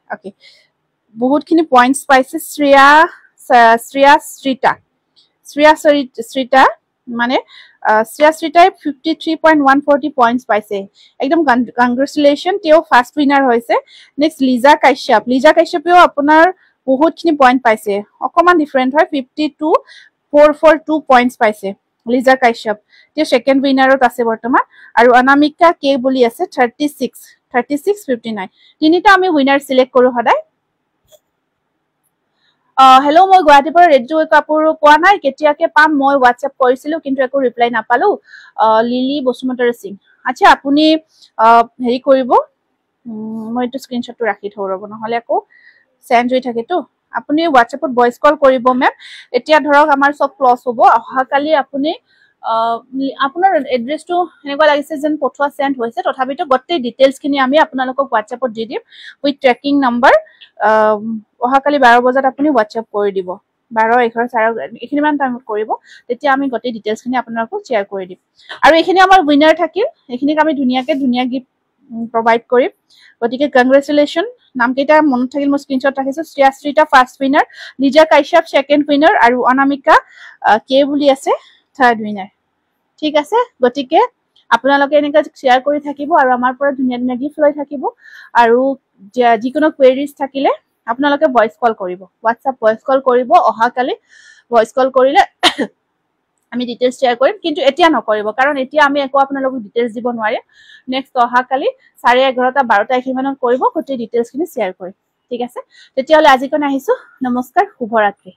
ওকে বহুত খিনি পইণ্টস পাইছে শ্ৰিতা মানে শ্ৰিয়া শ্ৰিতাই 53.140 পইণ্টস পাইছে একদম কংগ্ৰেচুলেশন তেও ফাৰ্স্ট উইনাৰ হইছে নেক্সট লিজা কাশ্যপেও আপোনাৰ বহুত খিনি পইণ্ট পাইছে অকমান ডিফারেন্ট হয় 52442 পইণ্টস পাইছে লিজা কাশ্যপ তেও সেকেন্ড উইনারত আছে বৰ্তমান আৰু অনামিকা কে বুলি আছে 3659 তিনিটা আমি উইনাৰ সিলেক্ট কৰো হদাই হেল্ল মই গুৱাহাটীৰ পৰা ৰেডি কাপোৰ পোৱা নাই কেতিয়াকে পাম মই WhatsApp কৰিছিলো কিন্তু একো ৰিপ্লাই নাপালো লিলি বসুমতৰ সিং আচ্ছা আপুনি হেৰি কৰিব মই এটা স্ক্ৰিনশ্বটটো ৰাখি থওঁ ৰব নহলে আকৌ সেন্ড হৈ থাকে তো আপুনি WhatsAppত ভয়েস কল কৰিব মেম এতিয়া ধৰক আমাৰ সব ক্লজ হ'ব অহা কালি আপুনি আপোনাৰ এড্ৰেছটো এনেকুৱা লাগিছে যেন পঠোৱা সেন্ড হৈছে তথাপিতো গোটেই ডিটেইলছ খিনি আমি আপোনালোকক WhatsAppত দি দিম উইথ ট্ৰেকিং নাম্বাৰ অহা কালি 12 বজাত আপুনি WhatsApp কৰি দিব 12 11 4 এখিনি মান টাইমত কৰিব তেতিয়া আমি গোটেই ডিটেইলছ খিনি আপোনালোকক শেয়াৰ কৰি দিম আৰু এখিনি আমাৰ উইনাৰ থাকিল এখিনিক আমি ধুনিয়া গিফট প্ৰভাইড কৰিম গটিকে কংগ্ৰেচুলেশন নাম কেইটা মনত থাকিল মই স্ক্ৰিনশ্বট ৰাখিছো Shrita first winner Liza Kashyap second winner আৰু অনামিকা কে বুলি আছে থাৰ্ড উইনাৰ ঠিক আছে গটিকে আপোনালোকে এনেকা শেয়াৰ কৰি থাকিব আৰু আমাৰ পৰা ধুনিয়া গিফট লৈ থাকিব আৰু যিকোনো কোৱেৰিজ থাকিলে আপোনালোকে ভয়েস কল কৰিব WhatsApp ভয়েস কল কৰিব অহা কালি ভয়েস কল কৰিলে আমি ডিটেইলছ শেয়াৰ কৰিম কিন্তু এতিয়া নকৰিব কাৰণ এতিয়া আমি একো আপোনালোকক ডিটেইলছ দিব নোৱাৰিম নেক্সট অহা কালি 11:30 12টা এখিমানত কৰিব গোটেই ডিটেইলছ খিনি শেয়াৰ কৰিম ঠিক আছে তেতিয়াহলে আজি কোন আহিছো নমস্কাৰ শুভৰাত্ৰি